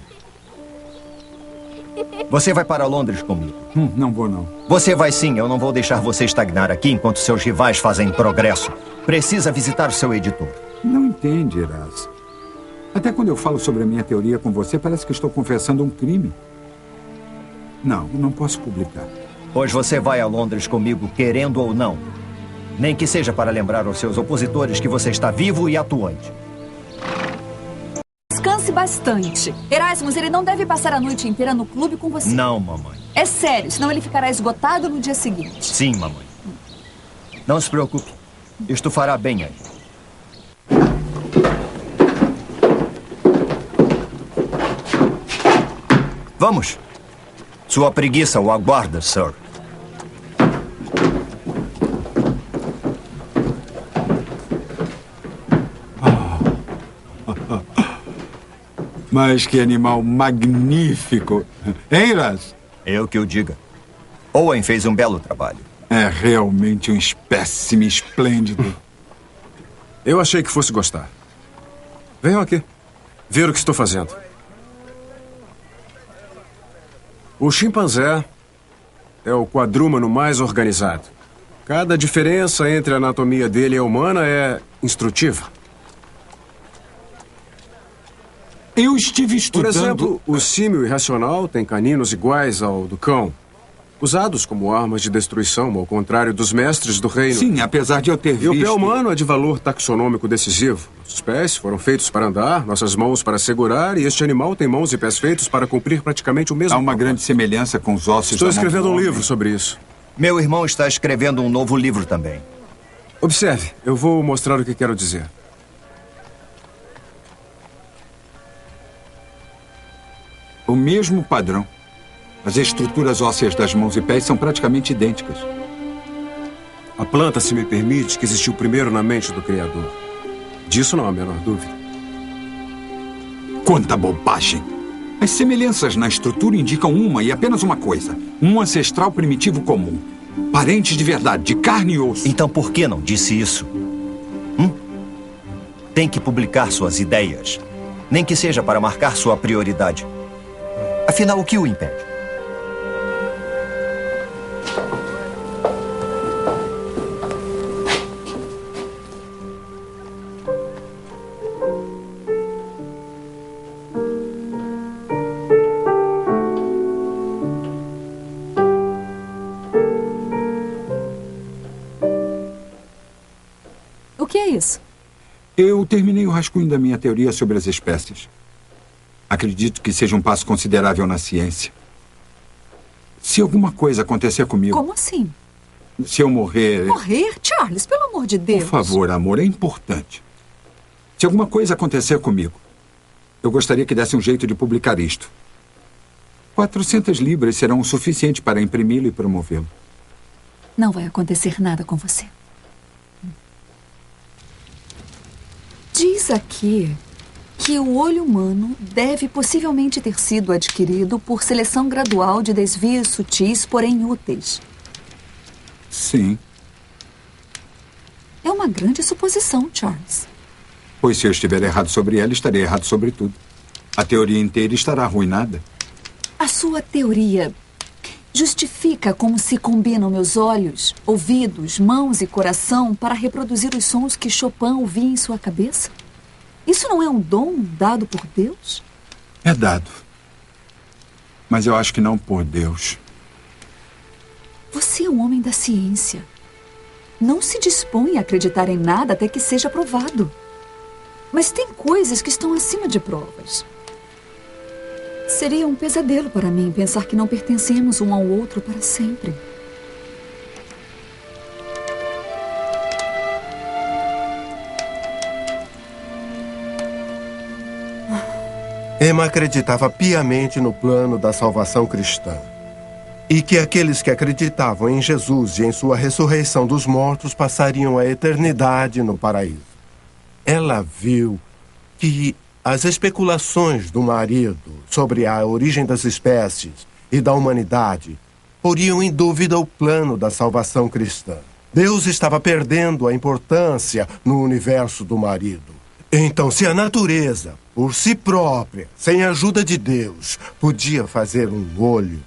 Você vai para Londres comigo? Não vou, não. Você vai sim. Eu não vou deixar você estagnar aqui enquanto seus rivais fazem progresso. Precisa visitar o seu editor. Não entende, Eras. Até quando eu falo sobre a minha teoria com você, parece que estou confessando um crime. Não posso publicar. Pois você vai a Londres comigo, querendo ou não. Nem que seja para lembrar aos seus opositores que você está vivo e atuante. Descanse bastante. Erasmus, ele não deve passar a noite inteira no clube com você. Não, mamãe. É sério, senão ele ficará esgotado no dia seguinte. Sim, mamãe. Não se preocupe. Isto fará bem aí. Vamos. Sua preguiça o aguarda, Sir. Mas que animal magnífico. Hein, Raz? Eu que o diga. Owen fez um belo trabalho. É realmente um espécime esplêndido. Eu achei que fosse gostar. Venham aqui. Ver o que estou fazendo. O chimpanzé é o quadrúmano mais organizado. Cada diferença entre a anatomia dele e a humana é instrutiva. Eu estive estudando... Por exemplo, o símio irracional tem caninos iguais ao do cão, usados como armas de destruição, ao contrário dos mestres do reino. Sim, apesar de eu ter visto... E o pé humano é de valor taxonômico decisivo. Nossos pés foram feitos para andar, nossas mãos para segurar, e este animal tem mãos e pés feitos para cumprir praticamente o mesmo. Há uma grande semelhança com os ossos Estou da mão escrevendo do um homem. livro sobre isso. Meu irmão está escrevendo um novo livro também. Observe, eu vou mostrar o que quero dizer. O mesmo padrão. As estruturas ósseas das mãos e pés são praticamente idênticas. A planta, se me permite, que existiu primeiro na mente do Criador. Disso não há a menor dúvida. Quanta bobagem! As semelhanças na estrutura indicam uma e apenas uma coisa. Um ancestral primitivo comum. Parentes de verdade, de carne e osso. Então por que não disse isso? Tem que publicar suas ideias. Nem que seja para marcar sua prioridade. Afinal, o que o impede? O que é isso? Eu terminei o rascunho da minha teoria sobre as espécies. Acredito que seja um passo considerável na ciência. Se alguma coisa acontecer comigo... Como assim? Se eu morrer... Morrer? Charles, pelo amor de Deus. Por favor, amor, é importante. Se alguma coisa acontecer comigo, eu gostaria que desse um jeito de publicar isto. 400 libras serão o suficiente para imprimi-lo e promovê-lo. Não vai acontecer nada com você. Diz aqui que o olho humano deve possivelmente ter sido adquirido por seleção gradual de desvios sutis, porém úteis. Sim. grande suposição, Charles. Pois se eu estiver errado sobre ela, estarei errado sobre tudo. A teoria inteira estará arruinada. A sua teoria justifica como se combinam meus olhos, ouvidos, mãos e coração para reproduzir os sons que Chopin ouvia em sua cabeça? Isso não é um dom dado por Deus? É dado. Mas eu acho que não por Deus. Você é um homem da ciência. Não se dispõe a acreditar em nada até que seja provado. Mas tem coisas que estão acima de provas. Seria um pesadelo para mim pensar que não pertencemos um ao outro para sempre. Emma acreditava piamente no plano da salvação cristã. E que aqueles que acreditavam em Jesus e em sua ressurreição dos mortos passariam a eternidade no paraíso. Ela viu que as especulações do marido sobre a origem das espécies e da humanidade poriam em dúvida o plano da salvação cristã. Deus estava perdendo a importância no universo do marido. Então, se a natureza, por si própria, sem a ajuda de Deus, podia fazer um olho,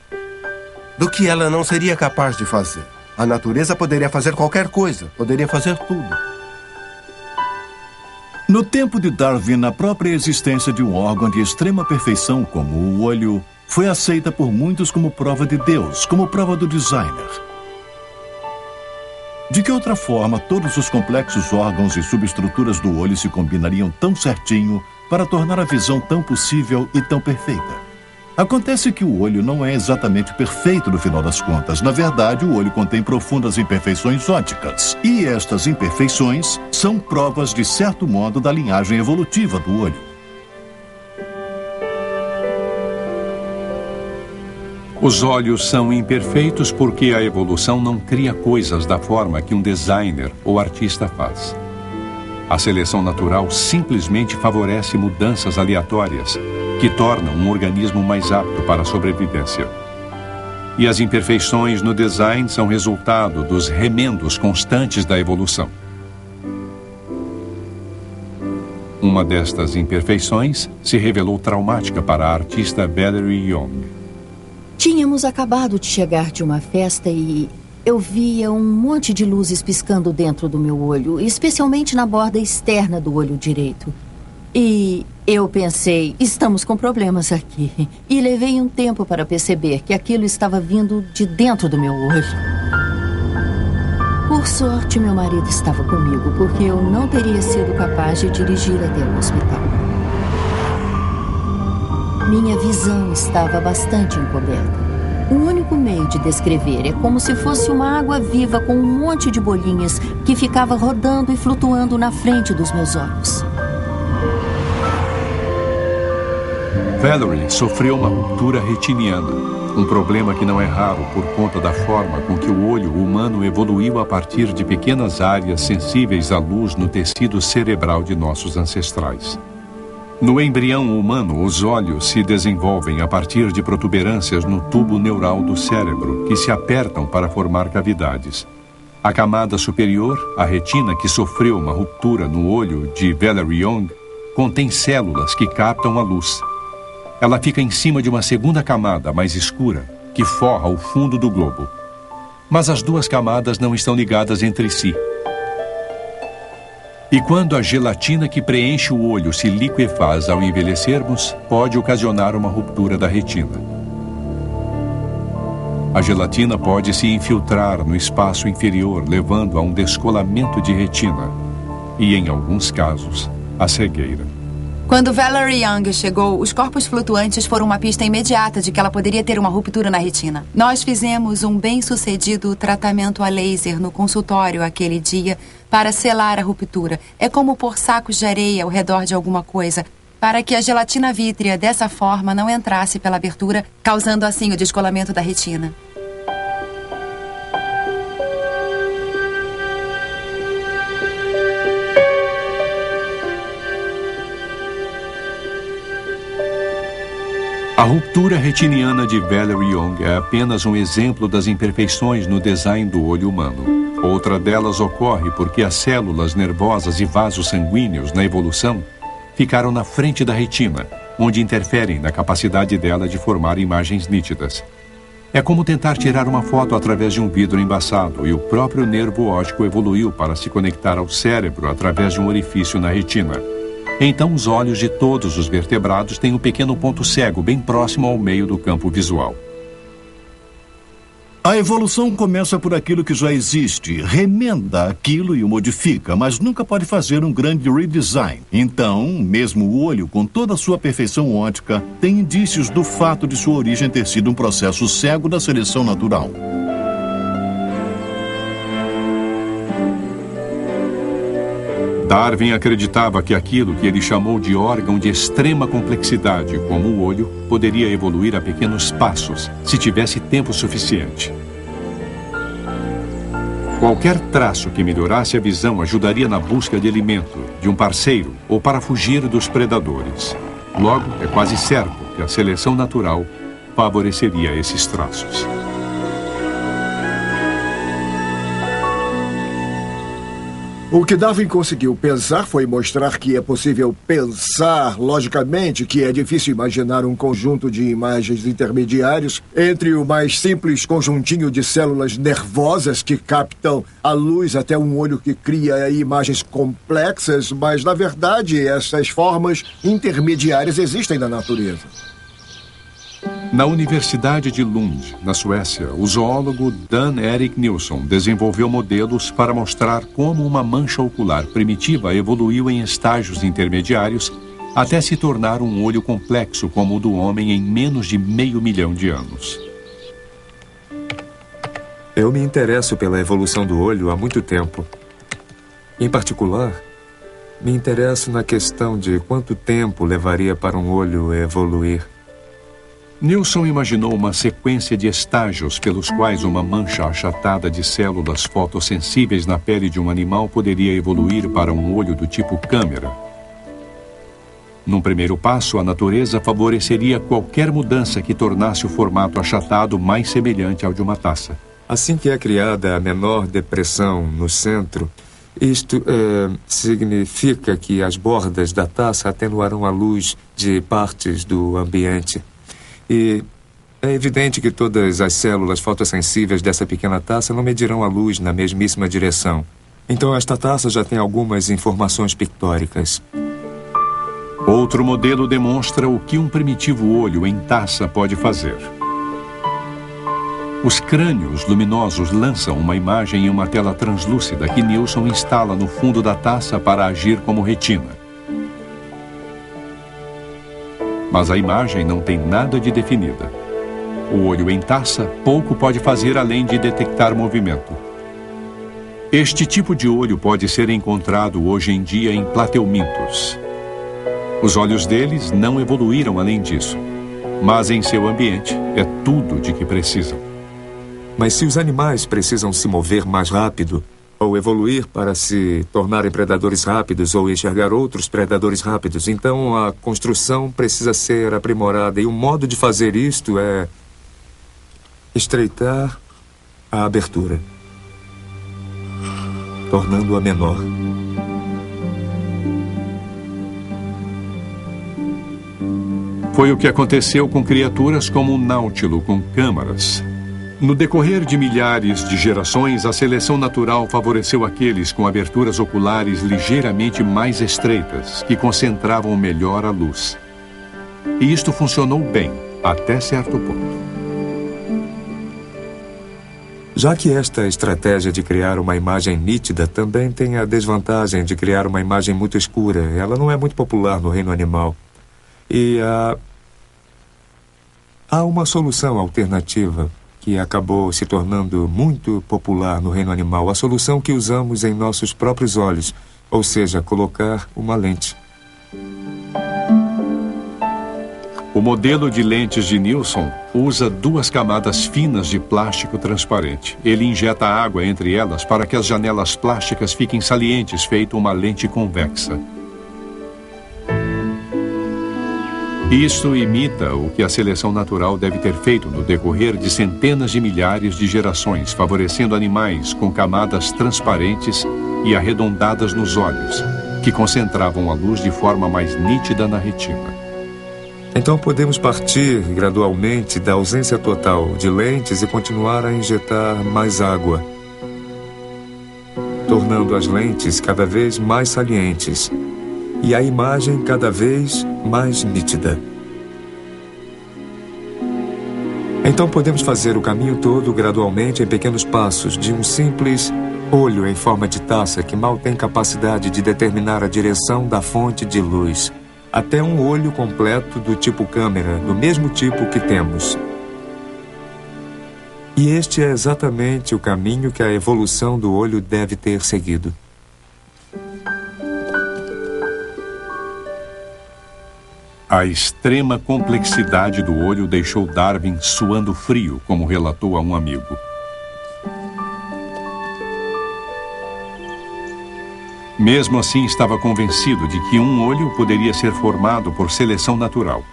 do que ela não seria capaz de fazer? A natureza poderia fazer qualquer coisa, poderia fazer tudo. No tempo de Darwin, a própria existência de um órgão de extrema perfeição como o olho foi aceita por muitos como prova de Deus, como prova do designer. De que outra forma todos os complexos órgãos e subestruturas do olho se combinariam tão certinho para tornar a visão tão possível e tão perfeita? Acontece que o olho não é exatamente perfeito no final das contas. Na verdade, o olho contém profundas imperfeições ópticas. E estas imperfeições são provas, de certo modo, da linhagem evolutiva do olho. Os olhos são imperfeitos porque a evolução não cria coisas da forma que um designer ou artista faz. A seleção natural simplesmente favorece mudanças aleatórias que tornam um organismo mais apto para a sobrevivência. E as imperfeições no design são resultado dos remendos constantes da evolução. Uma destas imperfeições se revelou traumática para a artista Valerie Young. Tínhamos acabado de chegar de uma festa e eu via um monte de luzes piscando dentro do meu olho, especialmente na borda externa do olho direito. E eu pensei, estamos com problemas aqui. E levei um tempo para perceber que aquilo estava vindo de dentro do meu olho. Por sorte, meu marido estava comigo, porque eu não teria sido capaz de dirigir até o hospital. Minha visão estava bastante encoberta. O único meio de descrever é como se fosse uma água viva com um monte de bolinhas que ficava rodando e flutuando na frente dos meus olhos. Valerie sofreu uma ruptura retiniana, um problema que não é raro por conta da forma com que o olho humano evoluiu a partir de pequenas áreas sensíveis à luz no tecido cerebral de nossos ancestrais. No embrião humano, os olhos se desenvolvem a partir de protuberâncias no tubo neural do cérebro, que se apertam para formar cavidades. A camada superior, a retina, que sofreu uma ruptura no olho de Valerie Young, contém células que captam a luz. Ela fica em cima de uma segunda camada mais escura, que forra o fundo do globo. Mas as duas camadas não estão ligadas entre si. E quando a gelatina que preenche o olho se liquefaz ao envelhecermos, pode ocasionar uma ruptura da retina. A gelatina pode se infiltrar no espaço inferior, levando a um descolamento de retina e, em alguns casos, a cegueira. Quando Valerie Young chegou, os corpos flutuantes foram uma pista imediata de que ela poderia ter uma ruptura na retina. Nós fizemos um bem-sucedido tratamento a laser no consultório aquele dia para selar a ruptura. É como pôr sacos de areia ao redor de alguma coisa, para que a gelatina vítrea dessa forma não entrasse pela abertura, causando assim o descolamento da retina. A ruptura retiniana de Valerie Young é apenas um exemplo das imperfeições no design do olho humano. Outra delas ocorre porque as células nervosas e vasos sanguíneos na evolução ficaram na frente da retina, onde interferem na capacidade dela de formar imagens nítidas. É como tentar tirar uma foto através de um vidro embaçado, e o próprio nervo óptico evoluiu para se conectar ao cérebro através de um orifício na retina. Então, os olhos de todos os vertebrados têm um pequeno ponto cego bem próximo ao meio do campo visual. A evolução começa por aquilo que já existe, remenda aquilo e o modifica, mas nunca pode fazer um grande redesign. Então, mesmo o olho, com toda a sua perfeição óptica, tem indícios do fato de sua origem ter sido um processo cego da seleção natural. Darwin acreditava que aquilo que ele chamou de órgão de extrema complexidade, como o olho, poderia evoluir a pequenos passos, se tivesse tempo suficiente. Qualquer traço que melhorasse a visão ajudaria na busca de alimento, de um parceiro ou para fugir dos predadores. Logo, é quase certo que a seleção natural favoreceria esses traços. O que Darwin conseguiu pensar foi mostrar que é possível pensar logicamente, que é difícil imaginar um conjunto de imagens intermediários entre o mais simples conjuntinho de células nervosas que captam a luz até um olho que cria imagens complexas, mas, na verdade, essas formas intermediárias existem na natureza. Na Universidade de Lund, na Suécia, o zoólogo Dan Erik Nilsson desenvolveu modelos para mostrar como uma mancha ocular primitiva evoluiu em estágios intermediários até se tornar um olho complexo como o do homem em menos de 500 mil de anos. Eu me interesso pela evolução do olho há muito tempo. Em particular, me interesso na questão de quanto tempo levaria para um olho evoluir. Nilsson imaginou uma sequência de estágios pelos quais uma mancha achatada de células fotossensíveis na pele de um animal poderia evoluir para um olho do tipo câmera. Num primeiro passo, a natureza favoreceria qualquer mudança que tornasse o formato achatado mais semelhante ao de uma taça. Assim que é criada a menor depressão no centro, isto significa que as bordas da taça atenuarão a luz de partes do ambiente. E é evidente que todas as células fotossensíveis dessa pequena taça não medirão a luz na mesmíssima direção. Então esta taça já tem algumas informações pictóricas. Outro modelo demonstra o que um primitivo olho em taça pode fazer. Os crânios luminosos lançam uma imagem em uma tela translúcida que Nilsson instala no fundo da taça para agir como retina. Mas a imagem não tem nada de definida. O olho em taça pouco pode fazer além de detectar movimento. Este tipo de olho pode ser encontrado hoje em dia em plateumintos. Os olhos deles não evoluíram além disso, mas em seu ambiente é tudo de que precisam. Mas se os animais precisam se mover mais rápido, ou evoluir para se tornarem predadores rápidos ou enxergar outros predadores rápidos, então a construção precisa ser aprimorada. E o modo de fazer isto é estreitar a abertura, tornando-a menor. Foi o que aconteceu com criaturas como o náutilo com câmaras. No decorrer de milhares de gerações, a seleção natural favoreceu aqueles com aberturas oculares ligeiramente mais estreitas, que concentravam melhor a luz. E isto funcionou bem, até certo ponto. Já que esta estratégia de criar uma imagem nítida também tem a desvantagem de criar uma imagem muito escura, ela não é muito popular no reino animal. E há uma solução alternativa que acabou se tornando muito popular no reino animal, a solução que usamos em nossos próprios olhos, ou seja, colocar uma lente. O modelo de lentes de Nilsson usa 2 camadas finas de plástico transparente. Ele injeta água entre elas para que as janelas plásticas fiquem salientes, feito uma lente convexa. Isso imita o que a seleção natural deve ter feito no decorrer de centenas de milhares de gerações, favorecendo animais com camadas transparentes e arredondadas nos olhos, que concentravam a luz de forma mais nítida na retina. Então podemos partir gradualmente da ausência total de lentes e continuar a injetar mais água, tornando as lentes cada vez mais salientes e a imagem cada vez mais nítida. Então podemos fazer o caminho todo gradualmente em pequenos passos, de um simples olho em forma de taça que mal tem capacidade de determinar a direção da fonte de luz, até um olho completo do tipo câmera, do mesmo tipo que temos. E este é exatamente o caminho que a evolução do olho deve ter seguido. A extrema complexidade do olho deixou Darwin suando frio, como relatou a um amigo. Mesmo assim, estava convencido de que um olho poderia ser formado por seleção natural.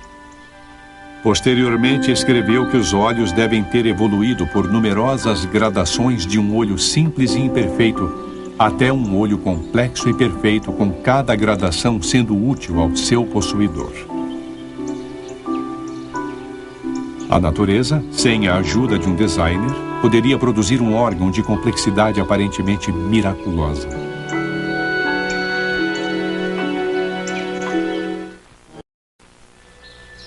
Posteriormente, escreveu que os olhos devem ter evoluído por numerosas gradações de um olho simples e imperfeito até um olho complexo e perfeito, com cada gradação sendo útil ao seu possuidor. A natureza, sem a ajuda de um designer, poderia produzir um órgão de complexidade aparentemente miraculosa.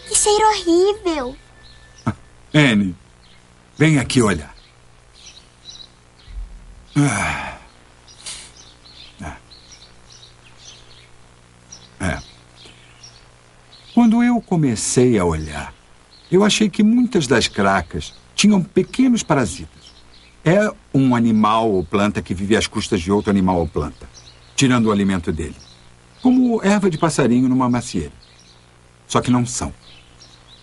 Que cheiro horrível! Anne, vem aqui olhar. Quando eu comecei a olhar, eu achei que muitas das cracas tinham pequenos parasitas. É um animal ou planta que vive às custas de outro animal ou planta, tirando o alimento dele. Como erva de passarinho numa macieira. Só que não são.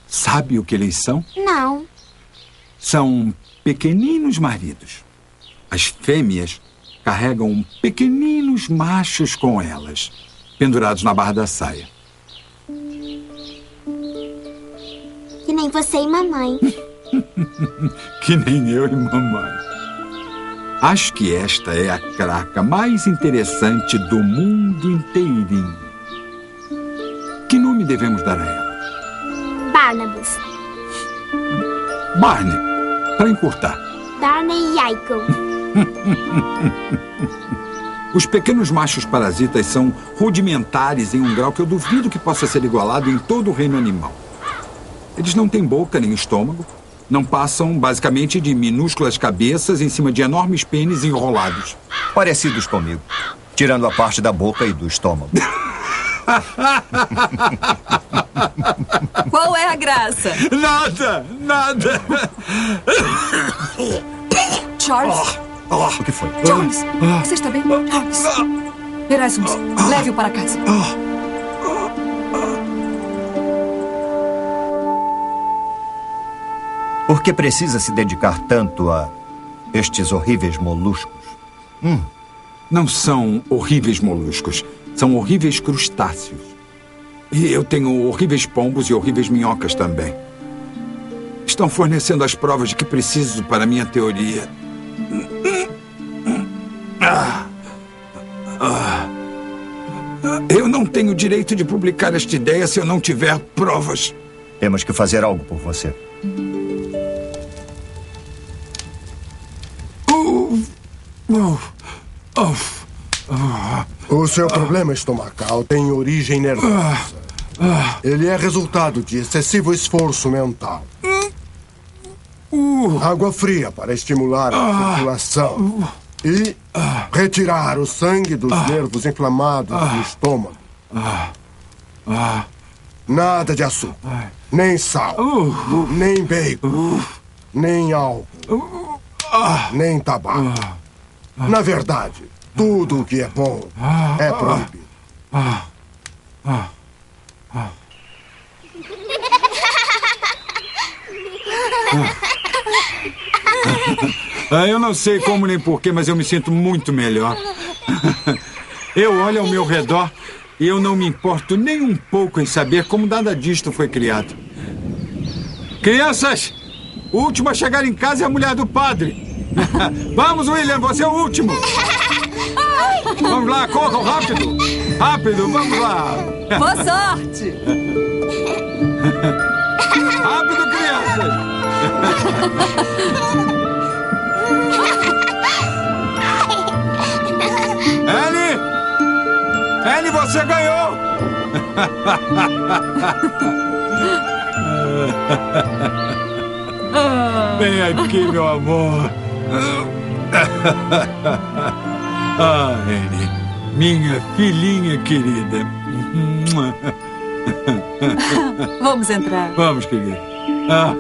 Sabe o que eles são? Não. São pequeninos maridos. As fêmeas carregam pequeninos machos com elas, pendurados na barra da saia. Que nem você e mamãe. Que nem eu e mamãe. Acho que esta é a craca mais interessante do mundo inteirinho. Que nome devemos dar a ela? Barnabas. Barney, para encurtar. Barney Yaiko. Os pequenos machos parasitas são rudimentares em um grau que eu duvido que possa ser igualado em todo o reino animal. Eles não têm boca nem estômago, não passam basicamente de minúsculas cabeças em cima de enormes pênis enrolados. Parecidos comigo, tirando a parte da boca e do estômago. Qual é a graça? Nada, nada. Charles? O que foi? Charles, você está bem? Charles, Erasmus, leve-o para casa. Por que precisa se dedicar tanto a estes horríveis moluscos? Não são horríveis moluscos, são horríveis crustáceos. E eu tenho horríveis pombos e horríveis minhocas também. Estão fornecendo as provas de que preciso para a minha teoria. Eu não tenho direito de publicar esta ideia se eu não tiver provas. Temos que fazer algo por você. O seu problema estomacal tem origem nervosa. Ele é resultado de excessivo esforço mental. Água fria para estimular a circulação e retirar o sangue dos nervos inflamados do estômago. Nada de açúcar, nem sal, nem bacon, nem álcool, nem tabaco. Na verdade, tudo o que é bom é proibido. Eu não sei como nem porquê, mas eu me sinto muito melhor. Eu olho ao meu redor E eu não me importo nem um pouco em saber como nada disto foi criado. Crianças, o último a chegar em casa é a mulher do padre. Vamos, William, você é o último. Vamos lá, corram, rápido. Rápido, vamos lá. Boa sorte. Rápido, crianças. Ellie, você ganhou. Vem aqui, meu amor. Ah, Ellie, minha filhinha querida. Vamos entrar. Vamos, querida. Ah.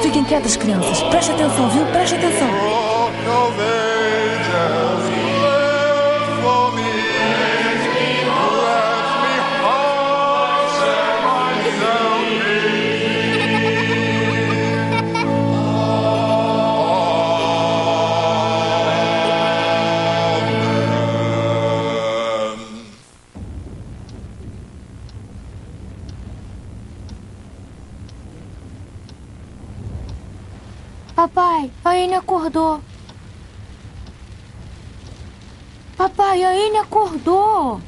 Fiquem quietas, crianças. Preste atenção, viu? Preste atenção. Papai, a Anne acordou. Papai, a Anne acordou.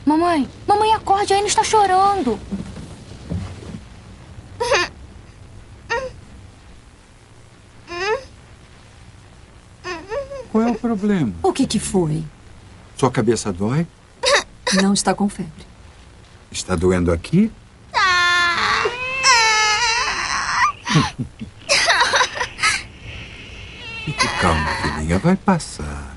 Mamãe, acorde, a Anne está chorando. Qual é o problema? O que foi? Sua cabeça dói? Não está com febre. Está doendo aqui? Fique calma, filhinha. Vai passar.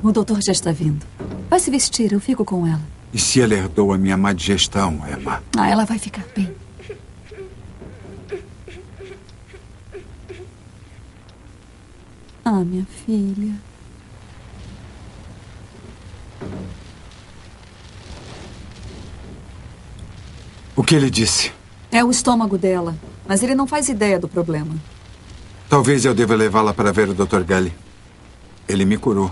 O doutor já está vindo. Vai se vestir, eu fico com ela. E se ela herdou a minha má digestão, Emma? Ela vai ficar bem. Minha filha. O que ele disse? É o estômago dela, mas ele não faz ideia do problema. Talvez eu deva levá-la para ver o Dr. Gully. Ele me curou.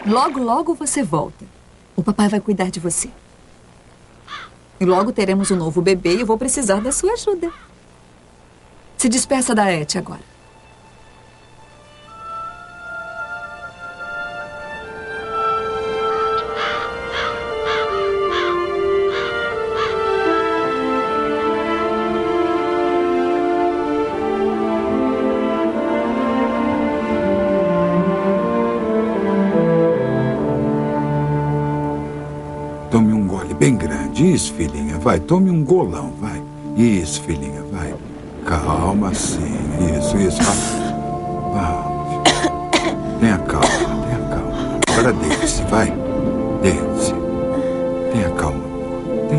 Logo, logo você volta. O papai vai cuidar de você. E logo teremos um novo bebê e eu vou precisar da sua ajuda. Se despeça da Etty agora. Tome um gole bem grande. Isso, filhinha, vai. Tome um golão, vai. Isso, filhinha, vai. Calma, sim. Isso. Vamos. Tenha calma. Agora deite-se, vai. Deite-se. Tenha calma, amor.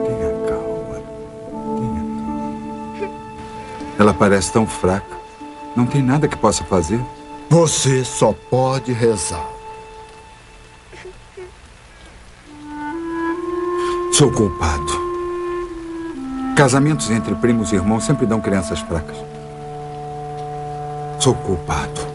Tenha calma. Ela parece tão fraca. Não tem nada que possa fazer. Você só pode rezar. Sou culpado. Casamentos entre primos e irmãos sempre dão crianças fracas. Sou culpado.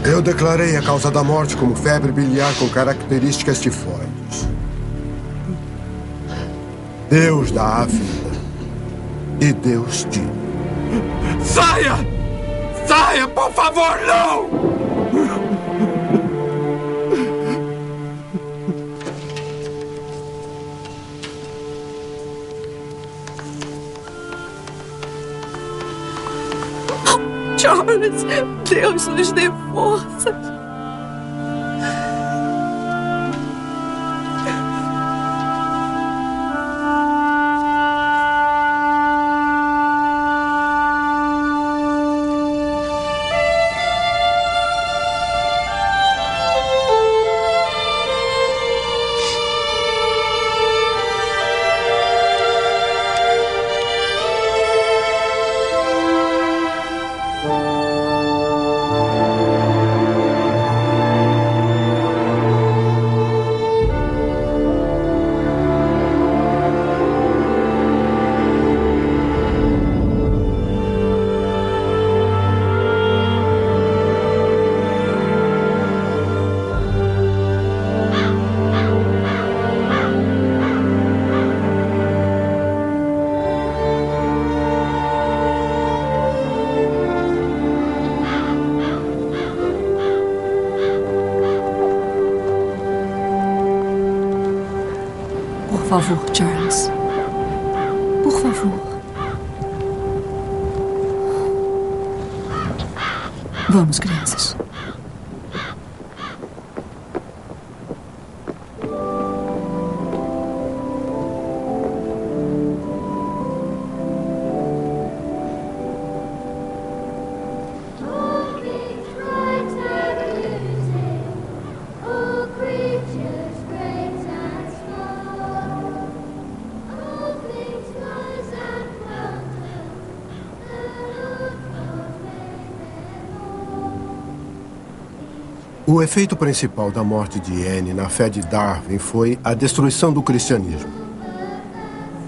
Eu declarei a causa da morte como febre biliar com características tifoides. Deus dá a vida. E Deus tira. Saia! Saia, por favor, não! Charles, Deus nos dê forças. Por favor, Charles. Por favor. Vamos, crianças. O efeito principal da morte de Anne na fé de Darwin foi a destruição do cristianismo.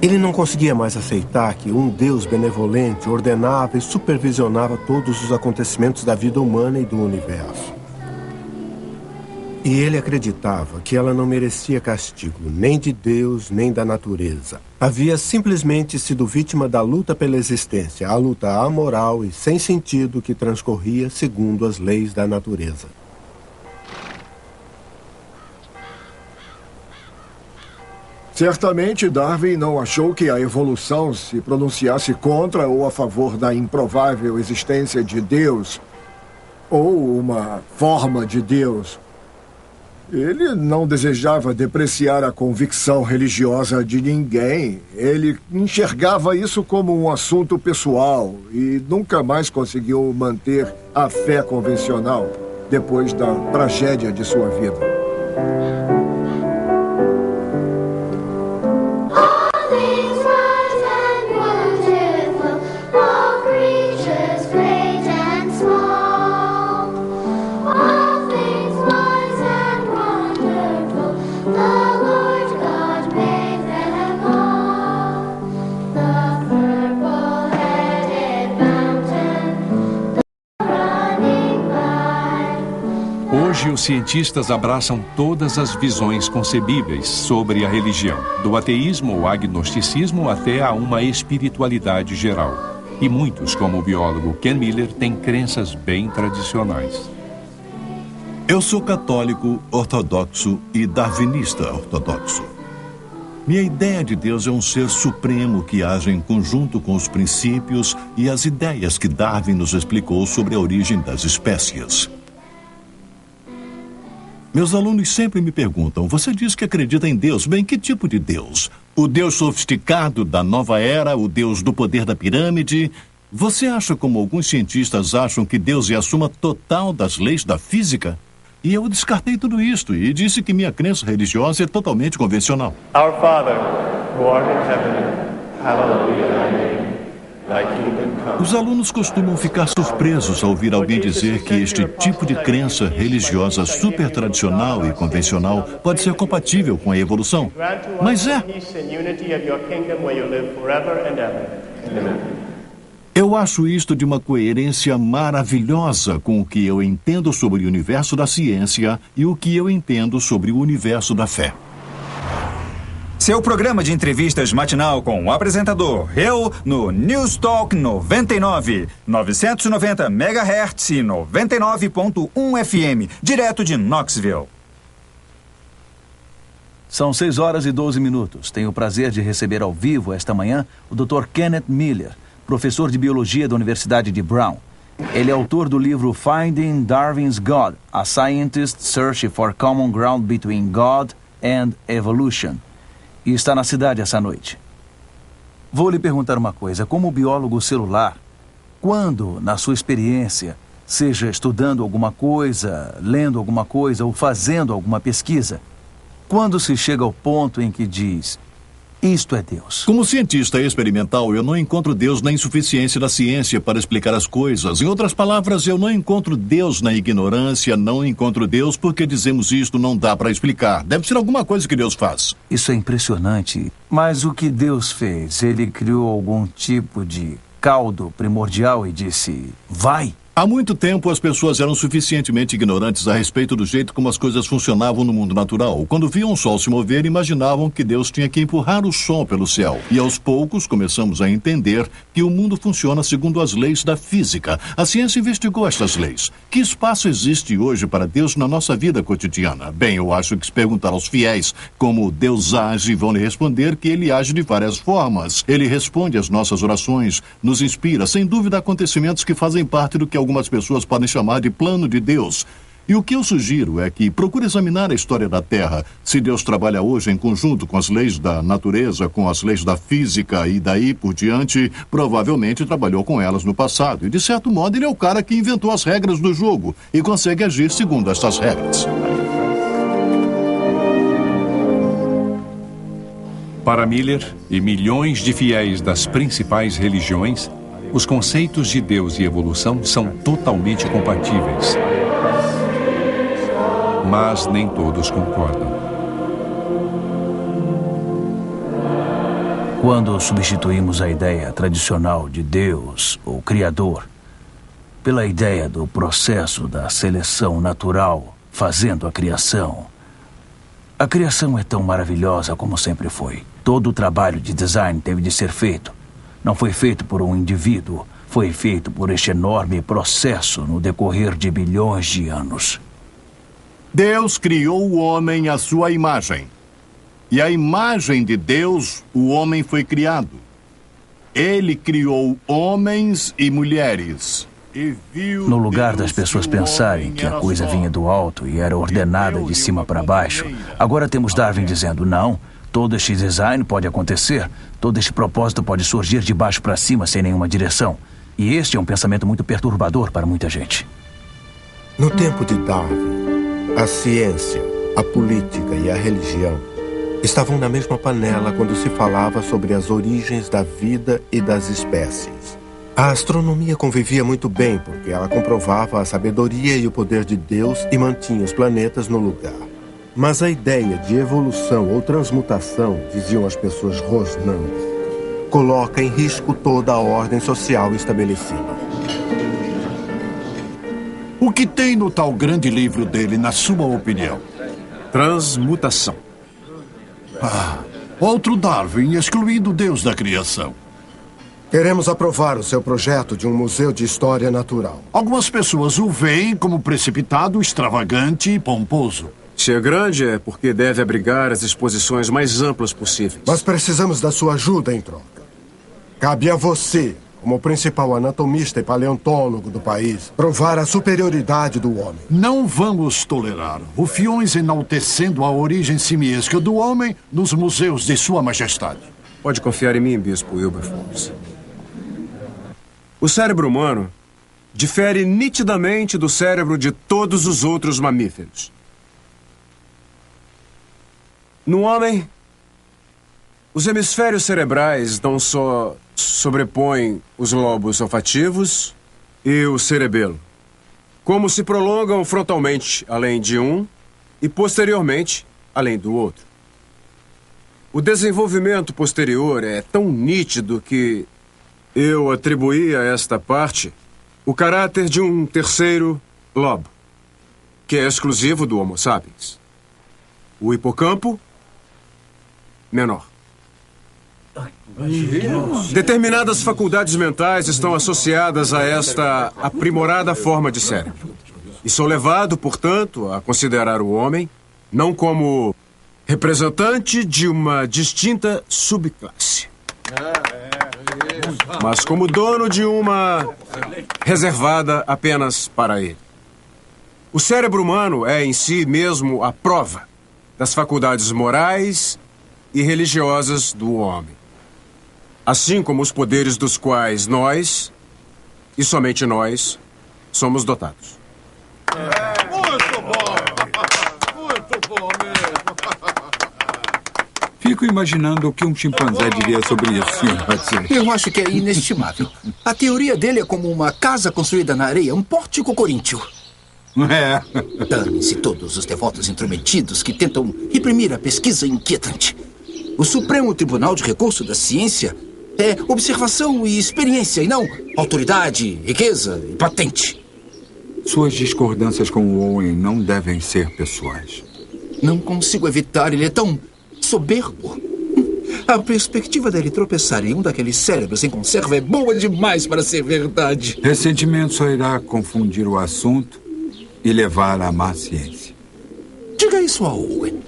Ele não conseguia mais aceitar que um Deus benevolente ordenava e supervisionava todos os acontecimentos da vida humana e do universo. E ele acreditava que ela não merecia castigo, nem de Deus, nem da natureza. Havia simplesmente sido vítima da luta pela existência, a luta amoral e sem sentido que transcorria segundo as leis da natureza. Certamente Darwin não achou que a evolução se pronunciasse contra ou a favor da improvável existência de Deus ou uma forma de Deus. Ele não desejava depreciar a convicção religiosa de ninguém. Ele enxergava isso como um assunto pessoal e nunca mais conseguiu manter a fé convencional depois da tragédia de sua vida. Hoje, os cientistas abraçam todas as visões concebíveis sobre a religião, do ateísmo ao agnosticismo até a uma espiritualidade geral. E muitos, como o biólogo Ken Miller, têm crenças bem tradicionais. Eu sou católico ortodoxo e darwinista ortodoxo. Minha ideia de Deus é um ser supremo que age em conjunto com os princípios e as ideias que Darwin nos explicou sobre a origem das espécies. Meus alunos sempre me perguntam, você diz que acredita em Deus, bem, que tipo de Deus? O Deus sofisticado da nova era, o Deus do poder da pirâmide? Você acha, como alguns cientistas acham, que Deus é a soma total das leis da física? E eu descartei tudo isto e disse que minha crença religiosa é totalmente convencional. Our Father, who art in heaven, hallowed be thy name. Os alunos costumam ficar surpresos ao ouvir alguém dizer que este tipo de crença religiosa super tradicional e convencional pode ser compatível com a evolução. Mas é. Eu acho isto de uma coerência maravilhosa com o que eu entendo sobre o universo da ciência e o que eu entendo sobre o universo da fé. Seu programa de entrevistas matinal com o apresentador, eu, no News Talk 99, 990 MHz e 99.1 FM, direto de Knoxville. São 6 horas e 12 minutos. Tenho o prazer de receber ao vivo esta manhã o Dr. Kenneth Miller, professor de Biologia da Universidade de Brown. Ele é autor do livro Finding Darwin's God, A Scientist's Search for Common Ground Between God and Evolution, e está na cidade essa noite. Vou lhe perguntar uma coisa. Como biólogo celular, quando, na sua experiência, seja estudando alguma coisa, lendo alguma coisa ou fazendo alguma pesquisa, quando se chega ao ponto em que diz, isto é Deus? Como cientista experimental, eu não encontro Deus na insuficiência da ciência para explicar as coisas. Em outras palavras, eu não encontro Deus na ignorância, não encontro Deus porque dizemos isto não dá para explicar. Deve ser alguma coisa que Deus faz. Isso é impressionante. Mas o que Deus fez? Ele criou algum tipo de caldo primordial e disse, vai? Há muito tempo, as pessoas eram suficientemente ignorantes a respeito do jeito como as coisas funcionavam no mundo natural. Quando viam o sol se mover, imaginavam que Deus tinha que empurrar o sol pelo céu. E aos poucos, começamos a entender que o mundo funciona segundo as leis da física. A ciência investigou estas leis. Que espaço existe hoje para Deus na nossa vida cotidiana? Bem, eu acho que se perguntar aos fiéis como Deus age, vão lhe responder que ele age de várias formas. Ele responde às nossas orações, nos inspira, sem dúvida, acontecimentos que fazem parte do que algumas pessoas podem chamar de plano de Deus. E o que eu sugiro é que procure examinar a história da Terra. Se Deus trabalha hoje em conjunto com as leis da natureza, com as leis da física e daí por diante, provavelmente trabalhou com elas no passado. E de certo modo ele é o cara que inventou as regras do jogo e consegue agir segundo estas regras. Para Miller e milhões de fiéis das principais religiões, os conceitos de Deus e evolução são totalmente compatíveis. Mas nem todos concordam. Quando substituímos a ideia tradicional de Deus, ou Criador, pela ideia do processo da seleção natural fazendo a criação é tão maravilhosa como sempre foi. Todo o trabalho de design teve de ser feito. Não foi feito por um indivíduo, foi feito por este enorme processo no decorrer de bilhões de anos. Deus criou o homem à sua imagem. E à imagem de Deus, o homem foi criado. Ele criou homens e mulheres. E viu no lugar das pessoas pensarem que a coisa vinha do alto e era ordenada de cima para baixo, agora temos Darwin dizendo, não, todo este design pode acontecer, todo este propósito pode surgir de baixo para cima sem nenhuma direção. E este é um pensamento muito perturbador para muita gente. No tempo de Darwin, a ciência, a política e a religião estavam na mesma panela quando se falava sobre as origens da vida e das espécies. A astronomia convivia muito bem porque ela comprovava a sabedoria e o poder de Deus e mantinha os planetas no lugar. Mas a ideia de evolução ou transmutação, diziam as pessoas rosnando, coloca em risco toda a ordem social estabelecida. O que tem no tal grande livro dele, na sua opinião? Transmutação. Outro Darwin, excluindo Deus da criação. Queremos aprovar o seu projeto de um museu de história natural. Algumas pessoas o veem como precipitado, extravagante e pomposo. Se é grande, é porque deve abrigar as exposições mais amplas possíveis. Mas precisamos da sua ajuda em troca. Cabe a você, como principal anatomista e paleontólogo do país, provar a superioridade do homem. Não vamos tolerar rufiões enaltecendo a origem simiesca do homem nos museus de Sua Majestade. Pode confiar em mim, Bispo Wilberforce. O cérebro humano difere nitidamente do cérebro de todos os outros mamíferos. No homem, os hemisférios cerebrais não só sobrepõem os lobos olfativos e o cerebelo, como se prolongam frontalmente além de um e posteriormente além do outro. O desenvolvimento posterior é tão nítido que Eu atribuí a esta parte o caráter de um terceiro lobo, que é exclusivo do Homo sapiens. O hipocampo menor. Determinadas faculdades mentais estão associadas a esta aprimorada forma de cérebro. E sou levado, portanto, a considerar o homem não como representante de uma distinta subclasse, mas como dono de uma reservada apenas para ele. O cérebro humano é em si mesmo a prova das faculdades morais e religiosas do homem, assim como os poderes dos quais nós, e somente nós, somos dotados. Muito bom! Muito bom mesmo! Fico imaginando o que um chimpanzé diria sobre isso, Sr. Hudson. Eu acho que é inestimável. A teoria dele é como uma casa construída na areia, um pórtico coríntio. É. Dane-se todos os devotos intrometidos que tentam reprimir a pesquisa inquietante. O Supremo Tribunal de Recurso da Ciência é observação e experiência, e não autoridade, riqueza e patente. Suas discordâncias com o Owen não devem ser pessoais. Não consigo evitar, ele é tão soberbo. A perspectiva dele tropeçar em um daqueles cérebros em conserva é boa demais para ser verdade. Ressentimento só irá confundir o assunto e levar à má ciência. Diga isso a Owen.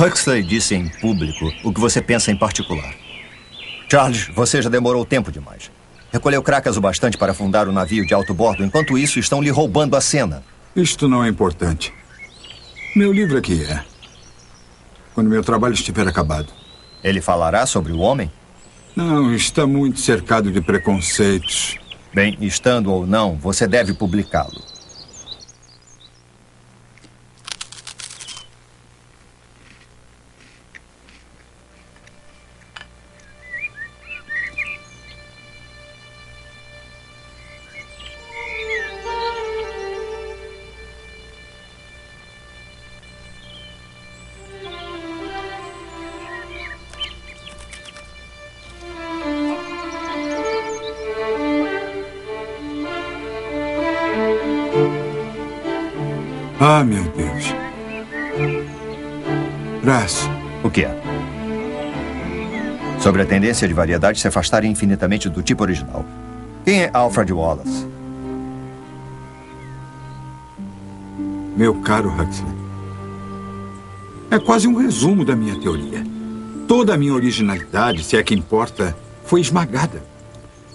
Huxley disse em público o que você pensa em particular. Charles, você já demorou tempo demais. Recolheu cracas o bastante para afundar o navio de alto bordo. Enquanto isso, estão lhe roubando a cena. Isto não é importante. Meu livro aqui é. Quando meu trabalho estiver acabado. Ele falará sobre o homem? Não, está muito cercado de preconceitos. Bem, estando ou não, você deve publicá-lo. Ah, meu Deus. Ras. O que é? Sobre a tendência de variedades se afastarem infinitamente do tipo original. Quem é Alfred Wallace? Meu caro Huxley, é quase um resumo da minha teoria. Toda a minha originalidade, se é que importa, foi esmagada.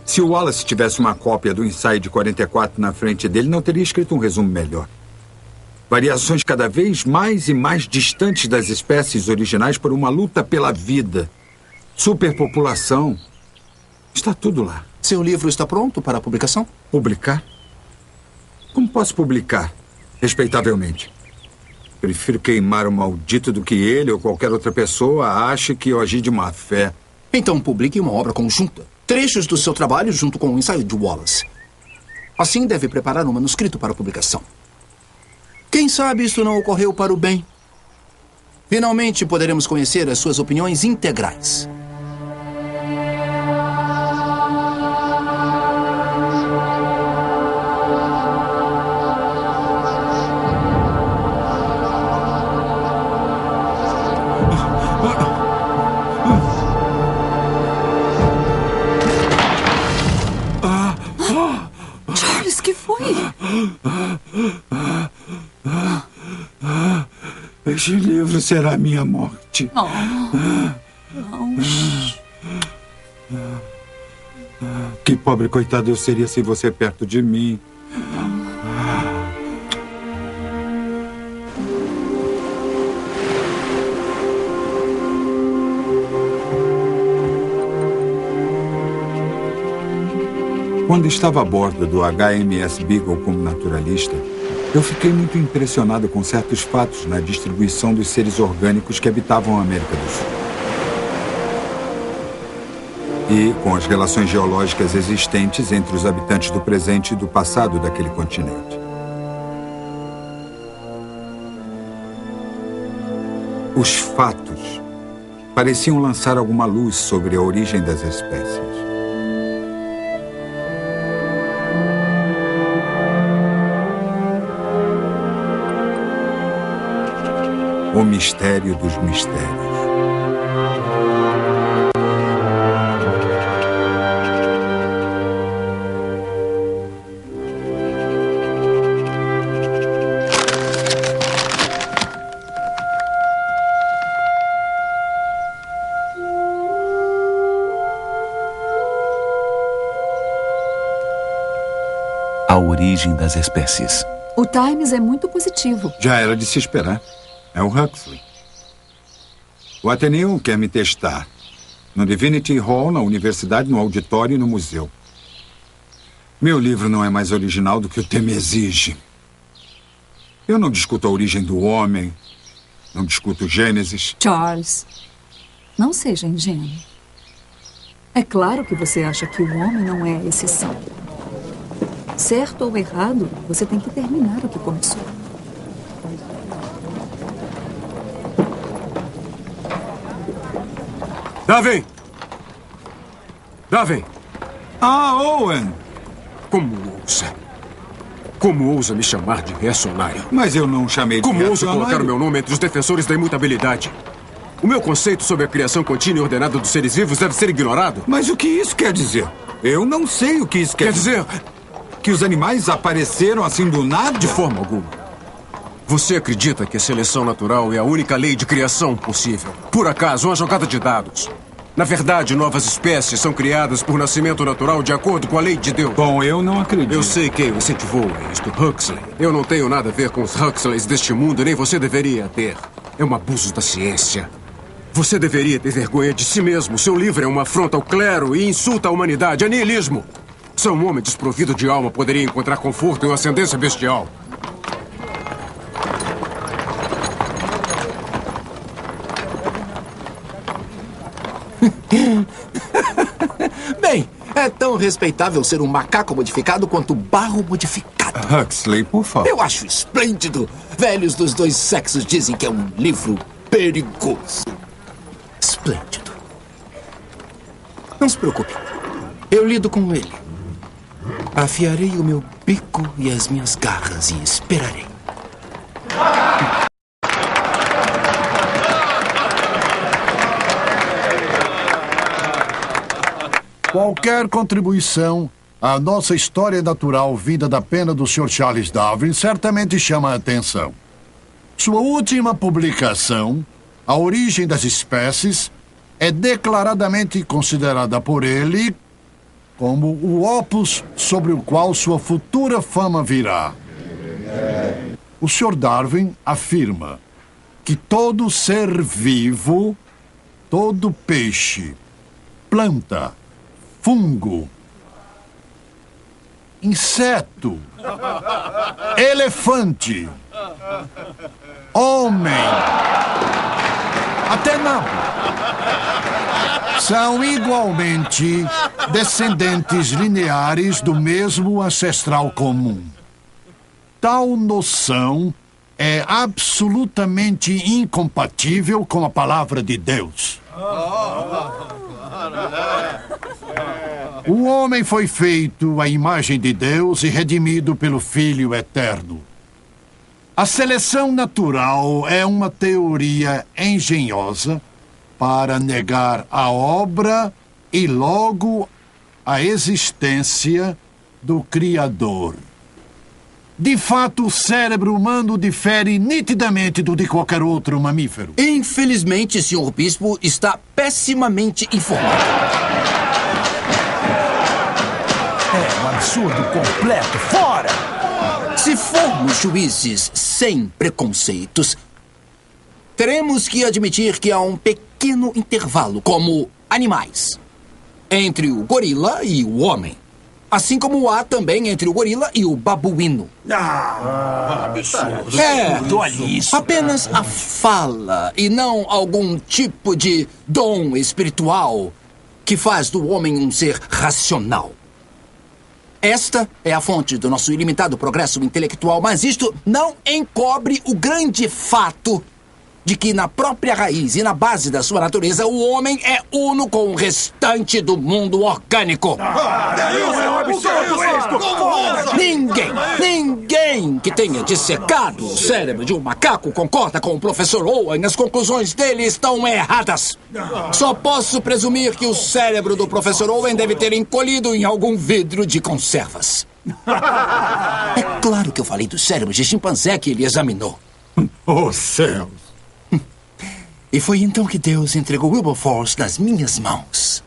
Se o Wallace tivesse uma cópia do ensaio de 44 na frente dele, não teria escrito um resumo melhor. Variações cada vez mais e mais distantes das espécies originais por uma luta pela vida. Superpopulação. Está tudo lá. Seu livro está pronto para publicação? Publicar? Como posso publicar, respeitavelmente? Prefiro queimar o maldito do que ele ou qualquer outra pessoa ache que eu agi de má fé. Então publique uma obra conjunta. Trechos do seu trabalho junto com o ensaio de Wallace. Assim deve preparar um manuscrito para publicação. Quem sabe isso não ocorreu para o bem? Finalmente poderemos conhecer as suas opiniões integrais. Charles, que foi? Este livro será minha morte. Não. Que pobre coitado eu seria sem você perto de mim. Quando estava a bordo do HMS Beagle como naturalista, eu fiquei muito impressionado com certos fatos na distribuição dos seres orgânicos que habitavam a América do Sul. e com as relações geológicas existentes entre os habitantes do presente e do passado daquele continente. Os fatos pareciam lançar alguma luz sobre a origem das espécies. O mistério dos mistérios. A origem das espécies. O Times é muito positivo. Já era de se esperar. É o Huxley. O Atheneum quer me testar. No Divinity Hall, na universidade, no auditório e no museu. Meu livro não é mais original do que o tema exige. Eu não discuto a origem do homem. Não discuto Gênesis. Charles, não seja ingênuo. É claro que você acha que o homem não é a exceção. Certo ou errado, você tem que terminar o que começou. Darwin! Darwin! Ah, Owen! Como ousa? Como ousa me chamar de reacionário? Mas eu não chamei de reacionário. Como ousa colocar o meu nome entre os defensores da imutabilidade? O meu conceito sobre a criação contínua e ordenada dos seres vivos deve ser ignorado? Mas o que isso quer dizer? Eu não sei o que isso quer dizer. Que os animais apareceram assim do nada? De forma alguma. Você acredita que a seleção natural é a única lei de criação possível? Por acaso, uma jogada de dados. Na verdade, novas espécies são criadas por nascimento natural de acordo com a lei de Deus. Bom, eu não acredito. Eu sei quem o incentivou a isto, Huxley. Eu não tenho nada a ver com os Huxleys deste mundo, nem você deveria ter. É um abuso da ciência. Você deveria ter vergonha de si mesmo. Seu livro é uma afronta ao clero e insulta a humanidade. É niilismo. Só um homem desprovido de alma poderia encontrar conforto em uma ascendência bestial. Bem, é tão respeitável ser um macaco modificado quanto barro modificado. Huxley, por favor. Eu acho esplêndido. Velhos dos dois sexos dizem que é um livro perigoso. Esplêndido. Não se preocupe. Eu lido com ele. Afiarei o meu bico e as minhas garras e esperarei. Qualquer contribuição à nossa história natural vinda da pena do Sr. Charles Darwin certamente chama a atenção. Sua última publicação, A Origem das Espécies, é declaradamente considerada por ele como o opus sobre o qual sua futura fama virá. O Sr. Darwin afirma que todo ser vivo, todo peixe, planta, fungo, inseto, elefante, homem, até nabo, são igualmente descendentes lineares do mesmo ancestral comum. Tal noção é absolutamente incompatível com a palavra de Deus. O homem foi feito à imagem de Deus e redimido pelo Filho Eterno. A seleção natural é uma teoria engenhosa para negar a obra e logo a existência do Criador. De fato, o cérebro humano difere nitidamente do de qualquer outro mamífero. Infelizmente, Sr. Bispo está pessimamente informado. É um absurdo completo. Fora! Se formos juízes sem preconceitos, teremos que admitir que há um pequeno intervalo, como animais, entre o gorila e o homem. Assim como há também entre o gorila e o babuíno. Absurdo. Olha isso. Apenas a fala e não algum tipo de dom espiritual que faz do homem um ser racional. Esta é a fonte do nosso ilimitado progresso intelectual, mas isto não encobre o grande fato de que na própria raiz e na base da sua natureza o homem é uno com o restante do mundo orgânico. Ninguém que tenha dissecado o cérebro de um macaco concorda com o professor Owen. As conclusões dele estão erradas. Só posso presumir que o cérebro do professor Owen deve ter encolhido em algum vidro de conservas. É claro que eu falei do cérebro de chimpanzé que ele examinou. Oh, céus! E foi então que Deus entregou Wilberforce nas minhas mãos.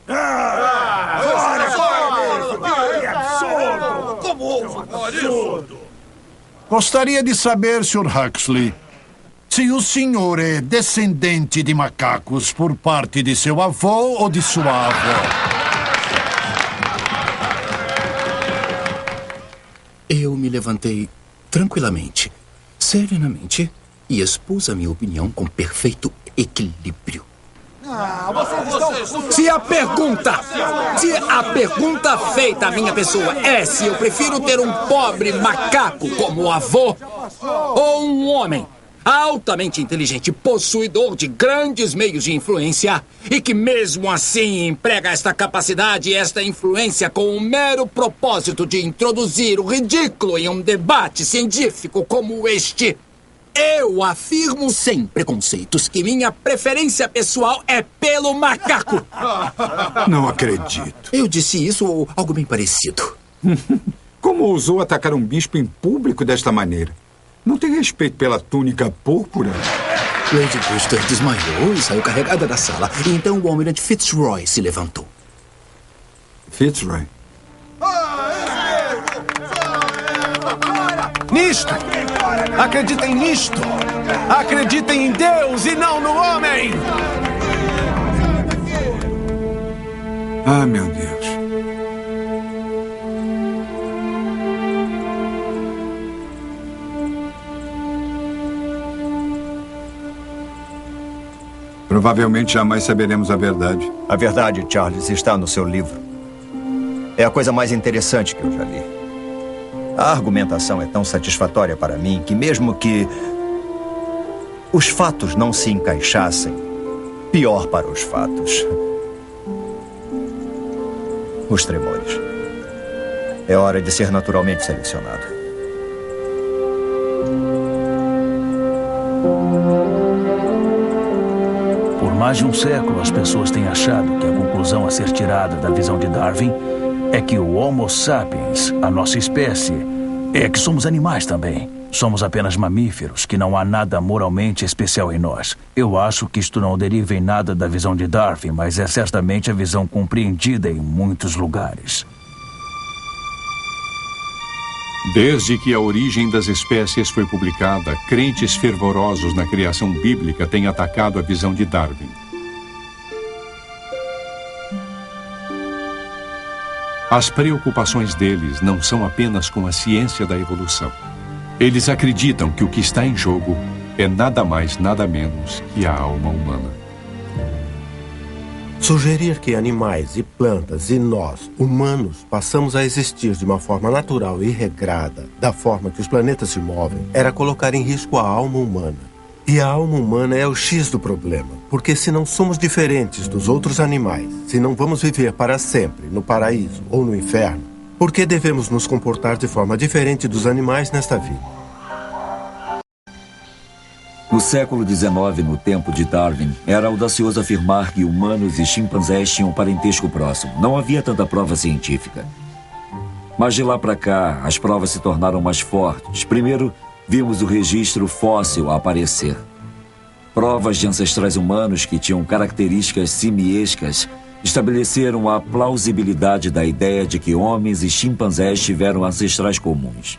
Gostaria de saber, Sr. Huxley, se o senhor é descendente de macacos por parte de seu avô ou de sua avó. Eu me levantei tranquilamente, serenamente, e expus a minha opinião com perfeito equilíbrio. Se a pergunta feita à minha pessoa é se eu prefiro ter um pobre macaco como avô ou um homem altamente inteligente, possuidor de grandes meios de influência e que mesmo assim emprega esta capacidade e esta influência com o mero propósito de introduzir o ridículo em um debate científico como este, eu afirmo sem preconceitos que minha preferência pessoal é pelo macaco. Não acredito. Eu disse isso ou algo bem parecido. Como ousou atacar um bispo em público desta maneira? Não tem respeito pela túnica púrpura? Lady Brewster desmaiou e saiu carregada da sala. E então o almirante Fitzroy se levantou. Fitzroy? Nisto! Acreditem nisto! Acreditem em Deus e não no homem! Ah, meu Deus. Provavelmente jamais saberemos a verdade. A verdade, Charles, está no seu livro. É a coisa mais interessante que eu já li. A argumentação é tão satisfatória para mim que mesmo que os fatos não se encaixassem, pior para os fatos. Os tremores. É hora de ser naturalmente selecionado. Por mais de um século, as pessoas têm achado que a conclusão a ser tirada da visão de Darwin é que o Homo sapiens, a nossa espécie, é que somos animais também. Somos apenas mamíferos, que não há nada moralmente especial em nós. Eu acho que isto não deriva em nada da visão de Darwin, mas é certamente a visão compreendida em muitos lugares. Desde que a origem das espécies foi publicada, crentes fervorosos na criação bíblica têm atacado a visão de Darwin. As preocupações deles não são apenas com a ciência da evolução. Eles acreditam que o que está em jogo é nada mais, nada menos que a alma humana. Sugerir que animais e plantas e nós, humanos, passamos a existir de uma forma natural e regrada, da forma que os planetas se movem, era colocar em risco a alma humana. E a alma humana é o X do problema, porque se não somos diferentes dos outros animais, se não vamos viver para sempre no paraíso ou no inferno, por que devemos nos comportar de forma diferente dos animais nesta vida? No século XIX, no tempo de Darwin, era audacioso afirmar que humanos e chimpanzés tinham parentesco próximo. Não havia tanta prova científica. Mas de lá para cá, as provas se tornaram mais fortes. Primeiro, vimos o registro fóssil aparecer. Provas de ancestrais humanos que tinham características simiescas estabeleceram a plausibilidade da ideia de que homens e chimpanzés tiveram ancestrais comuns.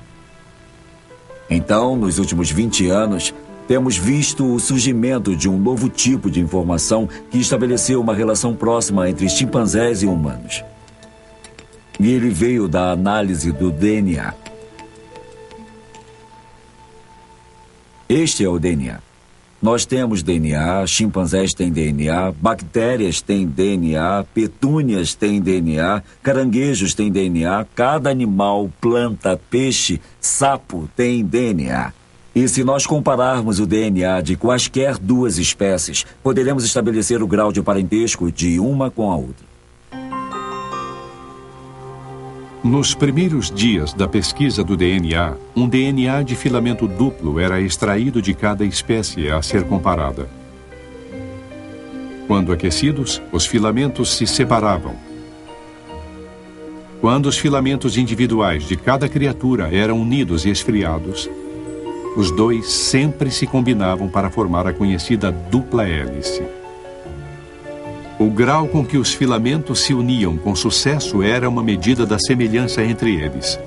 Então, nos últimos 20 anos, temos visto o surgimento de um novo tipo de informação que estabeleceu uma relação próxima entre chimpanzés e humanos. E ele veio da análise do DNA. Este é o DNA. Nós temos DNA, chimpanzés têm DNA, bactérias têm DNA, petúnias têm DNA, caranguejos têm DNA, cada animal, planta, peixe, sapo tem DNA. E se nós compararmos o DNA de quaisquer duas espécies, poderemos estabelecer o grau de parentesco de uma com a outra. Nos primeiros dias da pesquisa do DNA, um DNA de filamento duplo era extraído de cada espécie a ser comparada. Quando aquecidos, os filamentos se separavam. Quando os filamentos individuais de cada criatura eram unidos e esfriados, os dois sempre se combinavam para formar a conhecida dupla hélice. O grau com que os filamentos se uniam com sucesso era uma medida da semelhança entre eles.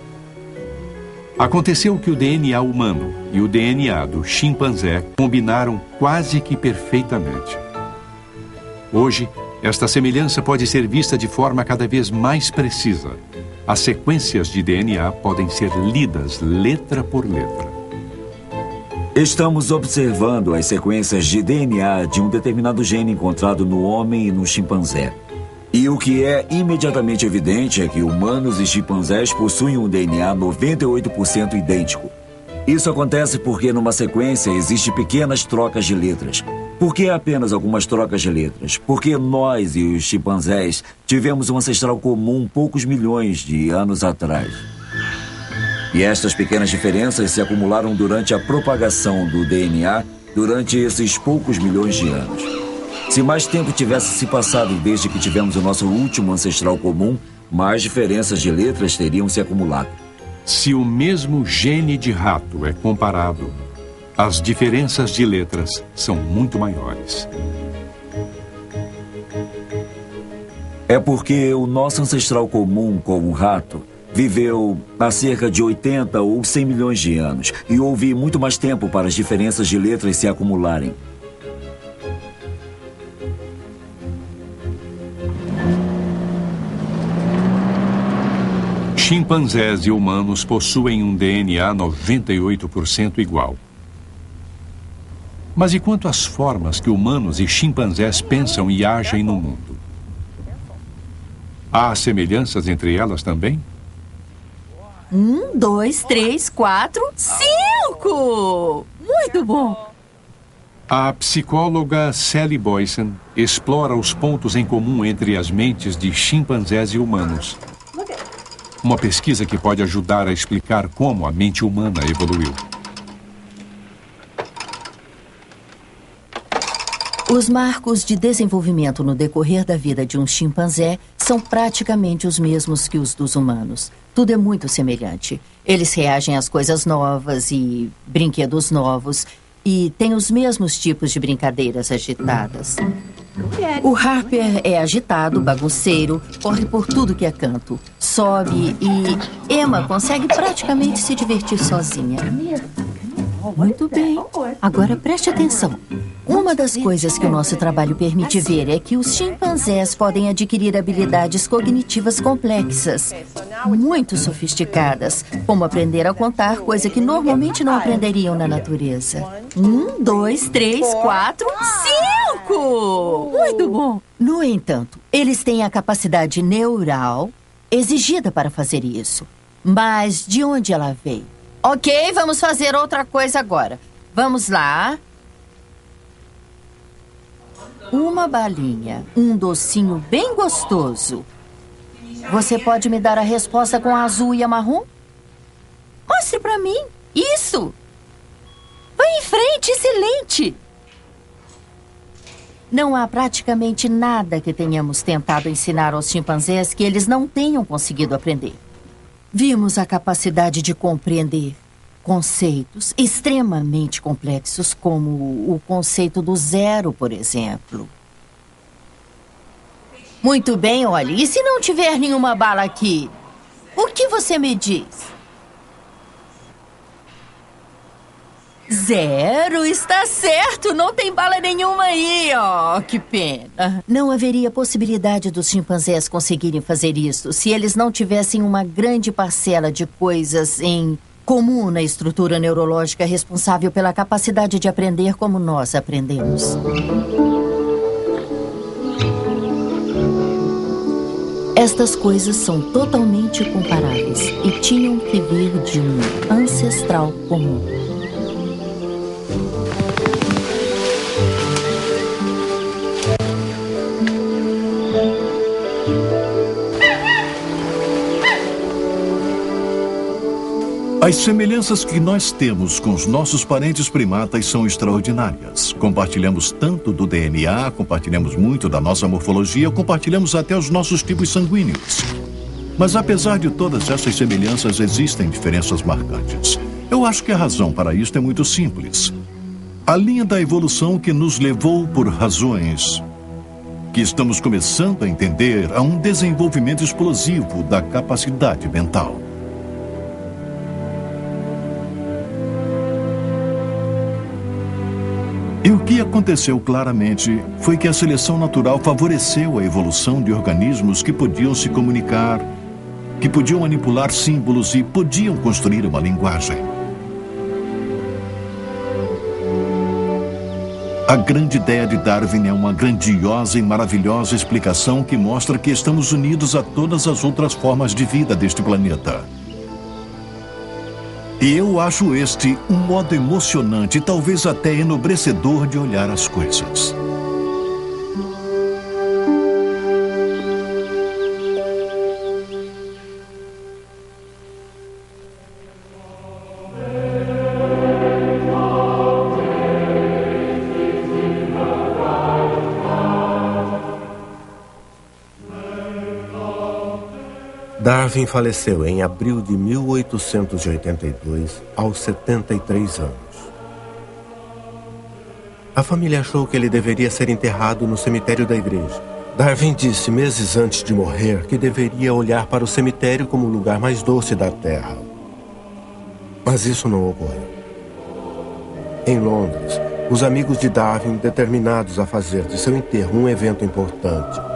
Aconteceu que o DNA humano e o DNA do chimpanzé combinaram quase que perfeitamente. Hoje, esta semelhança pode ser vista de forma cada vez mais precisa. As sequências de DNA podem ser lidas letra por letra. Estamos observando as sequências de DNA de um determinado gene encontrado no homem e no chimpanzé. E o que é imediatamente evidente é que humanos e chimpanzés possuem um DNA 98% idêntico. Isso acontece porque numa sequência existem pequenas trocas de letras. Por que apenas algumas trocas de letras? Porque nós e os chimpanzés tivemos um ancestral comum poucos milhões de anos atrás. E estas pequenas diferenças se acumularam durante a propagação do DNA durante esses poucos milhões de anos. Se mais tempo tivesse se passado desde que tivemos o nosso último ancestral comum, mais diferenças de letras teriam se acumulado. Se o mesmo gene de rato é comparado, as diferenças de letras são muito maiores. É porque o nosso ancestral comum com o rato viveu há cerca de 80 ou 100 milhões de anos e houve muito mais tempo para as diferenças de letras se acumularem. Chimpanzés e humanos possuem um DNA 98% igual. Mas e quanto às formas que humanos e chimpanzés pensam e agem no mundo? Há semelhanças entre elas também? 1, 2, 3, 4, 5! Muito bom! A psicóloga Sally Boysen explora os pontos em comum entre as mentes de chimpanzés e humanos. Uma pesquisa que pode ajudar a explicar como a mente humana evoluiu. Os marcos de desenvolvimento no decorrer da vida de um chimpanzé são praticamente os mesmos que os dos humanos. Tudo é muito semelhante. Eles reagem às coisas novas e brinquedos novos e têm os mesmos tipos de brincadeiras agitadas. O Harper é agitado, bagunceiro, corre por tudo que é canto, sobe e Emma consegue praticamente se divertir sozinha. Muito bem. Agora preste atenção. Uma das coisas que o nosso trabalho permite ver é que os chimpanzés podem adquirir habilidades cognitivas complexas, muito sofisticadas, como aprender a contar, coisa que normalmente não aprenderiam na natureza. 1, 2, 3, 4, 5! Muito bom! No entanto, eles têm a capacidade neural exigida para fazer isso. Mas de onde ela veio? Ok, vamos fazer outra coisa agora. Vamos lá. Uma balinha, um docinho bem gostoso. Você pode me dar a resposta com a azul e a marrom? Mostre pra mim. Isso! Vai em frente, excelente! Não há praticamente nada que tenhamos tentado ensinar aos chimpanzés que eles não tenham conseguido aprender. Vimos a capacidade de compreender conceitos extremamente complexos, como o conceito do zero, por exemplo. Muito bem, olhe, e se não tiver nenhuma bala aqui? O que você me diz? 0, está certo, não tem bala nenhuma aí, que pena. Não haveria possibilidade dos chimpanzés conseguirem fazer isso se eles não tivessem uma grande parcela de coisas em comum na estrutura neurológica responsável pela capacidade de aprender como nós aprendemos. Estas coisas são totalmente comparáveis e tinham que vir de um ancestral comum. As semelhanças que nós temos com os nossos parentes primatas são extraordinárias. Compartilhamos tanto do DNA, compartilhamos muito da nossa morfologia, compartilhamos até os nossos tipos sanguíneos. Mas apesar de todas essas semelhanças, existem diferenças marcantes. Eu acho que a razão para isto é muito simples. A linha da evolução que nos levou por razões que estamos começando a entender a um desenvolvimento explosivo da capacidade mental. E o que aconteceu claramente foi que a seleção natural favoreceu a evolução de organismos que podiam se comunicar, que podiam manipular símbolos e podiam construir uma linguagem. A grande ideia de Darwin é uma grandiosa e maravilhosa explicação que mostra que estamos unidos a todas as outras formas de vida deste planeta. E eu acho este um modo emocionante e talvez até enobrecedor de olhar as coisas. Darwin faleceu em abril de 1882, aos 73 anos. A família achou que ele deveria ser enterrado no cemitério da igreja. Darwin disse meses antes de morrer que deveria olhar para o cemitério como o lugar mais doce da Terra. Mas isso não ocorreu. Em Londres, os amigos de Darwin, determinados a fazer de seu enterro um evento importante,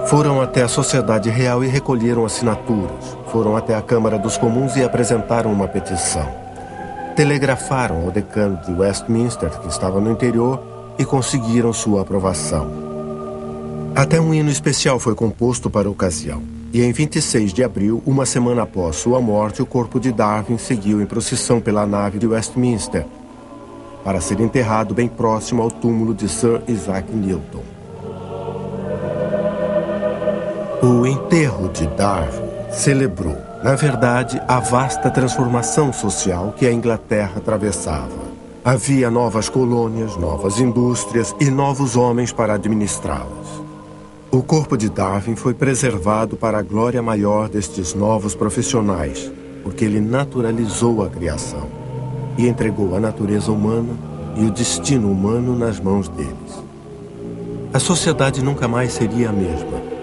foram até a Sociedade Real e recolheram assinaturas. Foram até a Câmara dos Comuns e apresentaram uma petição. Telegrafaram ao decano de Westminster, que estava no interior, e conseguiram sua aprovação. Até um hino especial foi composto para a ocasião. E em 26 de abril, uma semana após sua morte, o corpo de Darwin seguiu em procissão pela nave de Westminster, para ser enterrado bem próximo ao túmulo de Sir Isaac Newton. O enterro de Darwin celebrou, na verdade, a vasta transformação social que a Inglaterra atravessava. Havia novas colônias, novas indústrias e novos homens para administrá-las. O corpo de Darwin foi preservado para a glória maior destes novos profissionais, porque ele naturalizou a criação e entregou a natureza humana e o destino humano nas mãos deles. A sociedade nunca mais seria a mesma.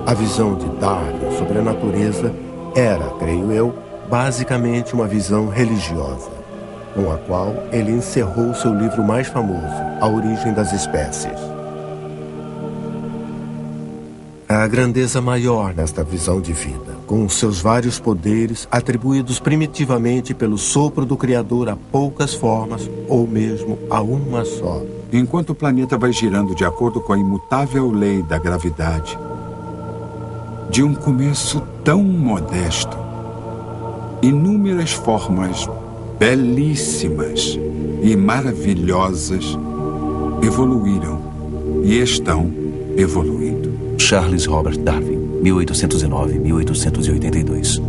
A visão de Darwin sobre a natureza era, creio eu, basicamente uma visão religiosa, com a qual ele encerrou seu livro mais famoso, A Origem das Espécies. A grandeza maior nesta visão de vida, com os seus vários poderes atribuídos primitivamente pelo sopro do Criador a poucas formas ou mesmo a uma só. Enquanto o planeta vai girando de acordo com a imutável lei da gravidade, de um começo tão modesto, inúmeras formas belíssimas e maravilhosas evoluíram e estão evoluindo. Charles Robert Darwin, 1809-1882.